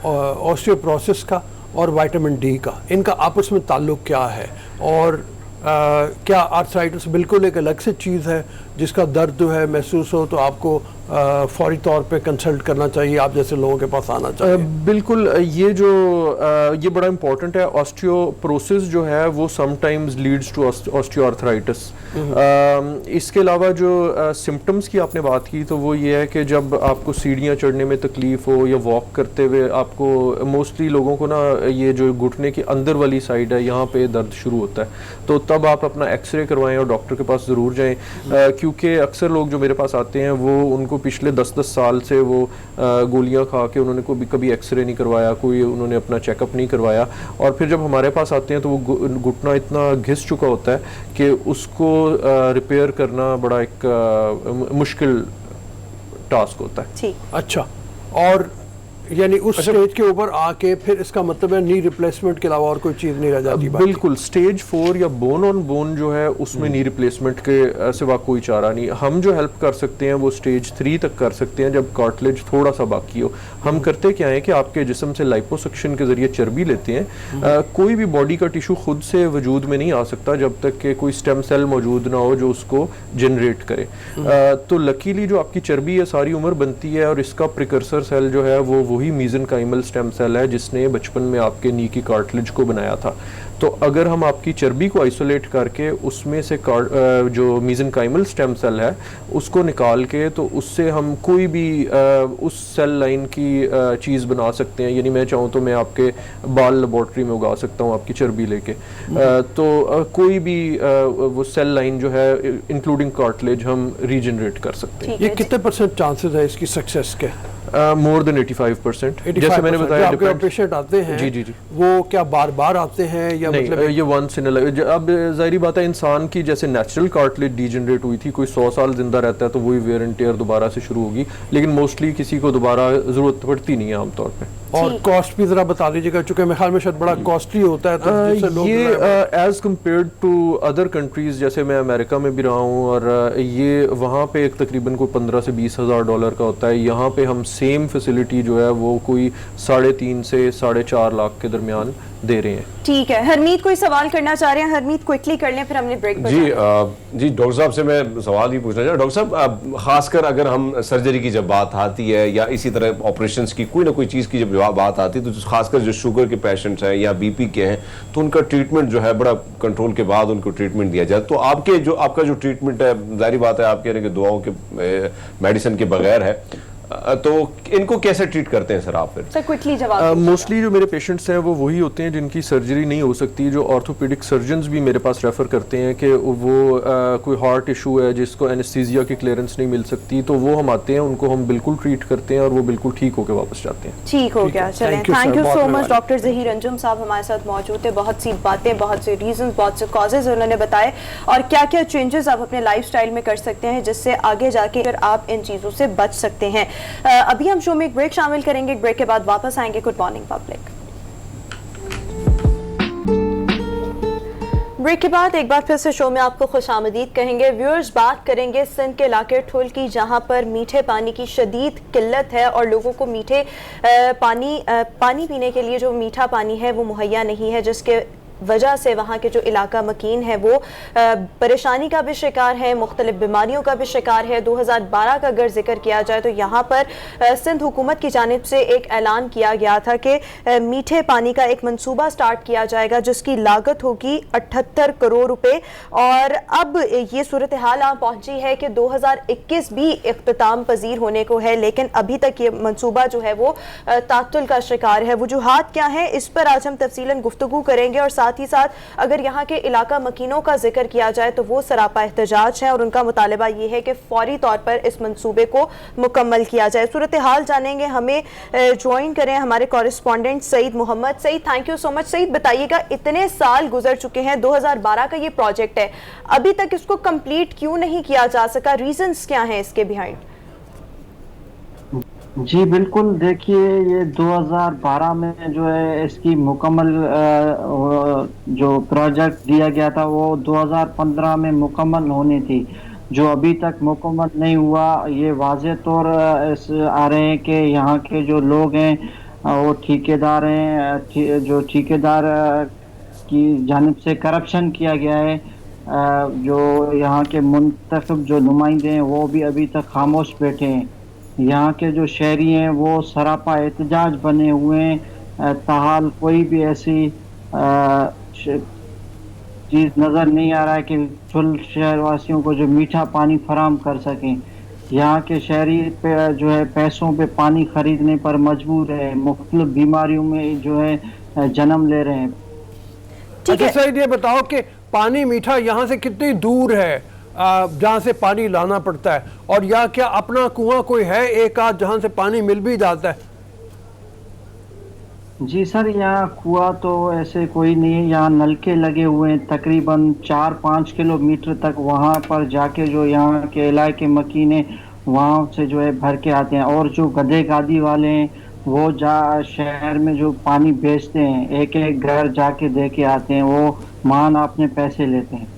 ऑस्टियोपोरोसिस का और विटामिन डी का, इनका आपस में ताल्लुक क्या है? और क्या आर्थराइटिस बिल्कुल एक अलग से चीज़ है जिसका दर्द जो है महसूस हो तो आपको फौरी तौर पे कंसल्ट करना चाहिए, आप जैसे लोगों के पास आना चाहिए? बिल्कुल, ये बड़ा इंपॉर्टेंट है। ऑस्टियोपोरोसिस जो है वो समटाइम्स लीड्स टू ऑस्टियोआर्थराइटिस। इसके अलावा जो सिम्टम्स की आपने बात की तो वो ये है कि जब आपको सीढ़ियाँ चढ़ने में तकलीफ हो या वॉक करते हुए आपको, मोस्टली लोगों को ना ये जो घुटने की अंदर वाली साइड है यहाँ पे दर्द शुरू होता है, तो तब आप अपना एक्सरे करवाएं और डॉक्टर के पास ज़रूर जाएं, क्योंकि अक्सर लोग जो मेरे पास आते हैं वो उनको पिछले 10-10 साल से वो गोलियां खा के उन्होंने कभी एक्सरे नहीं करवाया, कोई उन्होंने अपना चेकअप नहीं करवाया, और फिर जब हमारे पास आते हैं तो वो घुटना इतना घिस चुका होता है कि उसको रिपेयर करना बड़ा एक मुश्किल टास्क होता है। ठीक। अच्छा, और यानी उस स्टेज के ऊपर आके फिर इसका मतलब है नी रिप्लेसमेंट के अलावा और कोई चीज़ नहीं रह जाती? बिल्कुल, स्टेज 4 या बोन ऑन बोन जो है उसमें नी रिप्लेसमेंट के सिवा कोई चारा नहीं। हम जो हेल्प कर सकते हैं वो स्टेज 3 तक कर सकते हैं, जब कार्टिलेज थोड़ा सा बाकी हो। हम करते क्या है कि आपके जिस्म से लाइपोसक्शन के जरिए चर्बी लेते हैं। कोई भी बॉडी का टिश्यू खुद से वजूद में नहीं आ सकता जब तक कि कोई स्टेम सेल मौजूद ना हो जो उसको जनरेट करे। तो लकीली जो आपकी चर्बी है सारी उम्र बनती है, और इसका प्रिकर्सर सेल जो है वो वही मीज़ेनकाइमल स्टेम सेल है जिसने बचपन में आपके नी की कार्टिलेज को बनाया था। तो अगर हम आपकी चर्बी को आइसोलेट करके उसमें से जो मीज़ेनकाइमल स्टेम सेल है उसको निकाल के, तो उससे हम कोई भी उस सेल लाइन की चीज़ बना सकते हैं। यानी मैं चाहूँ तो मैं आपके बाल लेबॉर्ट्री में उगा सकता हूँ आपकी चर्बी लेके। तो कोई भी वो सेल लाइन जो है इंक्लूडिंग कार्टिलेज हम रीजनरेट कर सकते हैं। ये कितने % चांसेस है इसकी सक्सेस के? More than 85%। जैसे मैंने बताया, आपके पेशेंट आते हैं जी, वो क्या बार बार आते हैं या नहीं, मतलब ये वंस इन अब जाहिर बात है इंसान की जैसे नेचुरल कार्टिलेज डीजनरेट हुई थी, कोई 100 साल जिंदा रहता है तो वही वेयर एंड टेयर दोबारा से शुरू होगी, लेकिन मोस्टली किसी को दोबारा जरूरत पड़ती नहीं है आमतौर पे। और कॉस्ट भी जरा बता दीजिएगा, चूंकि मेरे ख्याल में शायद बड़ा कॉस्टली होता है, तो जिससे लोग ये as compared to other countries, जैसे मैं अमेरिका में भी रहा हूँ और ये वहाँ पे एक तकरीबन कोई 15 से 20 हज़ार डॉलर का होता है। यहाँ पे हम सेम फैसिलिटी जो है वो कोई 3.5 से 4.5 लाख के दरमियान दे रहे हैं। ठीक है, हरमीत कोई सवाल करना चाह रहे हैं? हरमीत क्विकली कर लें, फिर हमने ब्रेक पर जी डॉक्टर साहब से मैं सवाल ही पूछना चाहूँ। डॉक्टर साहब, खासकर अगर हम सर्जरी की जब बात आती है या इसी तरह ऑपरेशंस की कोई ना कोई चीज़ की जब बात आती है, तो खासकर जो शुगर के पेशेंट्स हैं या BP के हैं, तो उनका ट्रीटमेंट जो है बड़ा कंट्रोल के बाद उनको ट्रीटमेंट दिया जाए। तो आपका जो ट्रीटमेंट है, जाहिर बात है आप कह रहे हैं कि दुआओं के मेडिसिन के बगैर है, तो इनको कैसे ट्रीट करते हैं सर आप? फिर सर क्विकली जवाब। मोस्टली जो मेरे पेशेंट्स हैं वो वही होते हैं जिनकी सर्जरी नहीं हो सकती। जो ऑर्थोपेडिक सर्जन्स भी मेरे पास रेफर करते हैं कि वो कोई हार्ट इशू है जिसको एनेस्थीसिया की क्लियरेंस नहीं मिल सकती, तो वो हम आते हैं, उनको हम बिल्कुल ट्रीट करते हैं और वो बिल्कुल ठीक होकर वापस जाते हैं। ठीक हो गया, चलें। Thank you so much. Doctor Zaheer Anjum साहब हमारे साथ मौजूद थे। बहुत सी बातें, बहुत से रीजन, बहुत से कॉजेज उन्होंने बताए, और क्या क्या चेंजेस आप अपने लाइफस्टाइल में कर सकते हैं जिससे आगे जाके आप इन चीज़ों से बच सकते हैं। अभी हम शो में एक ब्रेक शामिल करेंगे, एक ब्रेक के बाद वापस आएंगे। Good morning public. ब्रेक के बाद एक बार फिर से शो में आपको खुशामदीद कहेंगे। व्यूअर्स, बात करेंगे सिंध के इलाके ठुल की, जहां पर मीठे पानी की शदीद किल्लत है और लोगों को मीठे पानी पीने के लिए जो मीठा पानी है वो मुहैया नहीं है, जिसके वजह से वहाँ के जो इलाका मकीन है वो परेशानी का भी शिकार है, मुख्तलिफ बीमारियों का भी शिकार है। 2012 का अगर जिक्र किया जाए तो यहाँ पर सिंध हुकूमत की जानिब से एक ऐलान किया गया था कि मीठे पानी का एक मंसूबा स्टार्ट किया जाएगा जिसकी लागत होगी 78 करोड़ रुपए। और अब ये सूरत हाल यहाँ पहुंची है कि 2021 भी इख्तिताम पजीर होने को है, लेकिन अभी तक ये मंसूबा जो है वो तातुल का शिकार है। वजूहात क्या है, इस पर आज हम तफसीलन गुफ्तगू करेंगे। और साथ ही साथ अगर यहाँ के इलाका मकीनों का जिक्र किया जाए तो वो सरापा एहतजाज है और उनका मुतालबा ये है कि फौरी तौर पर इस मंसूबे को मुकम्मल किया जाए। सूरत हाल जानेंगे, हमें ज्वाइन करें हमारे correspondent Saeed Mohammad. Saeed, thank you so much. Saeed, बताइएगा, इतने साल गुजर चुके हैं, 2012 का ये प्रोजेक्ट है, अभी तक इसको कंप्लीट क्यों नहीं किया जा सका? रीजंस क्या हैं इसके बिहाइंड? जी बिल्कुल, देखिए ये 2012 में जो है इसकी मुकम्मल जो प्रोजेक्ट दिया गया था वो 2015 में मुकम्मल होनी थी, जो अभी तक मुकम्मल नहीं हुआ। ये वाज़ेह तौर आ रहे हैं कि यहाँ के जो लोग हैं वो ठेकेदार हैं, जो ठेकेदार की जानिब से करप्शन किया गया है। जो यहाँ के मुंतखब जो नुमाइंदे हैं वो भी अभी तक खामोश बैठे हैं। यहाँ के जो शहरी हैं वो सरापा एहतजाज बने हुए हैं। ताहाल कोई भी ऐसी चीज़ नज़र नहीं आ रहा है कि फुल शहरवासियों को जो मीठा पानी फराम कर सकें। यहाँ के शहरी पे जो है पैसों पे पानी खरीदने पर मजबूर है, मुख्तलिफ बीमारियों में जो है जन्म ले रहे हैं। अच्छा सईद, ये बताओ कि पानी मीठा यहाँ से कितनी दूर है जहाँ से पानी लाना पड़ता है, और या क्या अपना कुआं कोई है एक आध जहाँ से पानी मिल भी जाता है? जी सर, यहाँ कुआं तो ऐसे कोई नहीं है, यहाँ नलके लगे हुए हैं तकरीबन 4-5 किलोमीटर तक। वहाँ पर जाके जो यहाँ के इलाके मकीन है वहाँ से जो है भर के आते हैं, और जो गधे गादी वाले हैं वो शहर में जो पानी बेचते हैं एक एक घर जाके दे के आते हैं, वो मान अपने पैसे लेते हैं।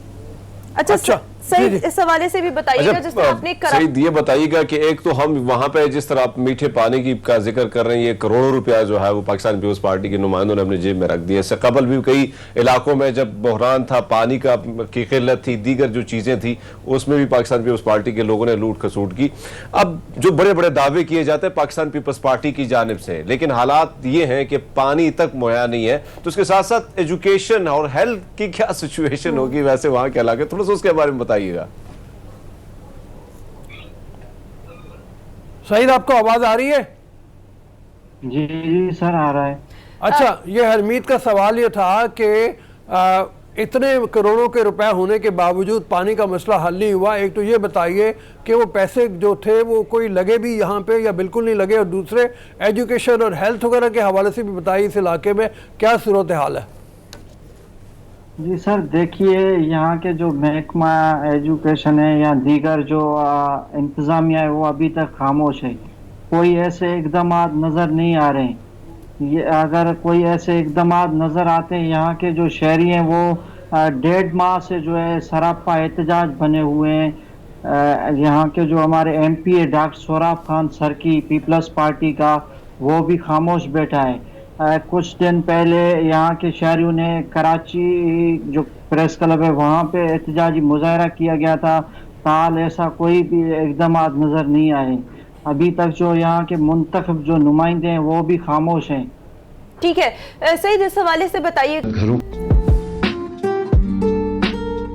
अच्छा सईद, इस हवाले से भी बताइएगा, जिस तरह आपने सईद ये बताइएगा कि एक तो हम वहां पे जिस तरह आप मीठे पानी की का जिक्र कर रहे हैं, ये करोड़ों रुपया जो है वो पाकिस्तान पीपल्स पार्टी के नुमाइंदों ने अपने जेब में रख दिया। इससे कबल भी कई इलाकों में जब बहरान था, पानी की किल्लत थी, दीगर जो चीजें थी, उसमें भी पाकिस्तान पीपल्स पार्टी के लोगों ने लूट खसूट की। अब जो बड़े बड़े दावे किए जाते हैं पाकिस्तान पीपल्स पार्टी की जानिब से, लेकिन हालात ये हैं कि पानी तक मुहैया नहीं है। तो उसके साथ साथ एजुकेशन और हेल्थ की क्या सिचुएशन होगी वैसे वहां के इलाके, थोड़ा सा उसके बारे में बताइएगा। सईद, आपको आवाज आ रही है? जी जी सर, आ रहा है। अच्छा, ये हरमीत का सवाल ये था कि इतने करोड़ों के रुपए होने के बावजूद पानी का मसला हल नहीं हुआ। एक तो ये बताइए कि वो पैसे जो थे वो कोई लगे भी यहाँ पे या बिल्कुल नहीं लगे, और दूसरे एजुकेशन और हेल्थ वगैरह के हवाले से भी बताइए इस इलाके में क्या सूरत हाल है। जी सर, देखिए यहाँ के जो महकमा एजुकेशन है या दीगर जो इंतज़ामिया है वो अभी तक खामोश है। कोई ऐसे इकदाम नज़र नहीं आ रहे हैं। ये अगर कोई ऐसे इकदाम नज़र आते हैं, यहाँ के जो शहरी हैं वो 1.5 माह से जो है सरापा एहतजाज बने हुए हैं। यहाँ के जो हमारे MP है डॉक्टर सोराब खान सर की पीपल्स पार्टी का, वो भी खामोश बैठा है। कुछ दिन पहले यहाँ के शहरियों ने कराची जो प्रेस क्लब है वहाँ पे एहतजाजी मुजाहरा किया गया था, ताल ऐसा कोई भी इक़दाम नज़र नहीं आए। अभी तक जो यहाँ के मुंतखब जो नुमाइंदे हैं वो भी खामोश हैं। ठीक है सईद, इस हवाले से बताइए।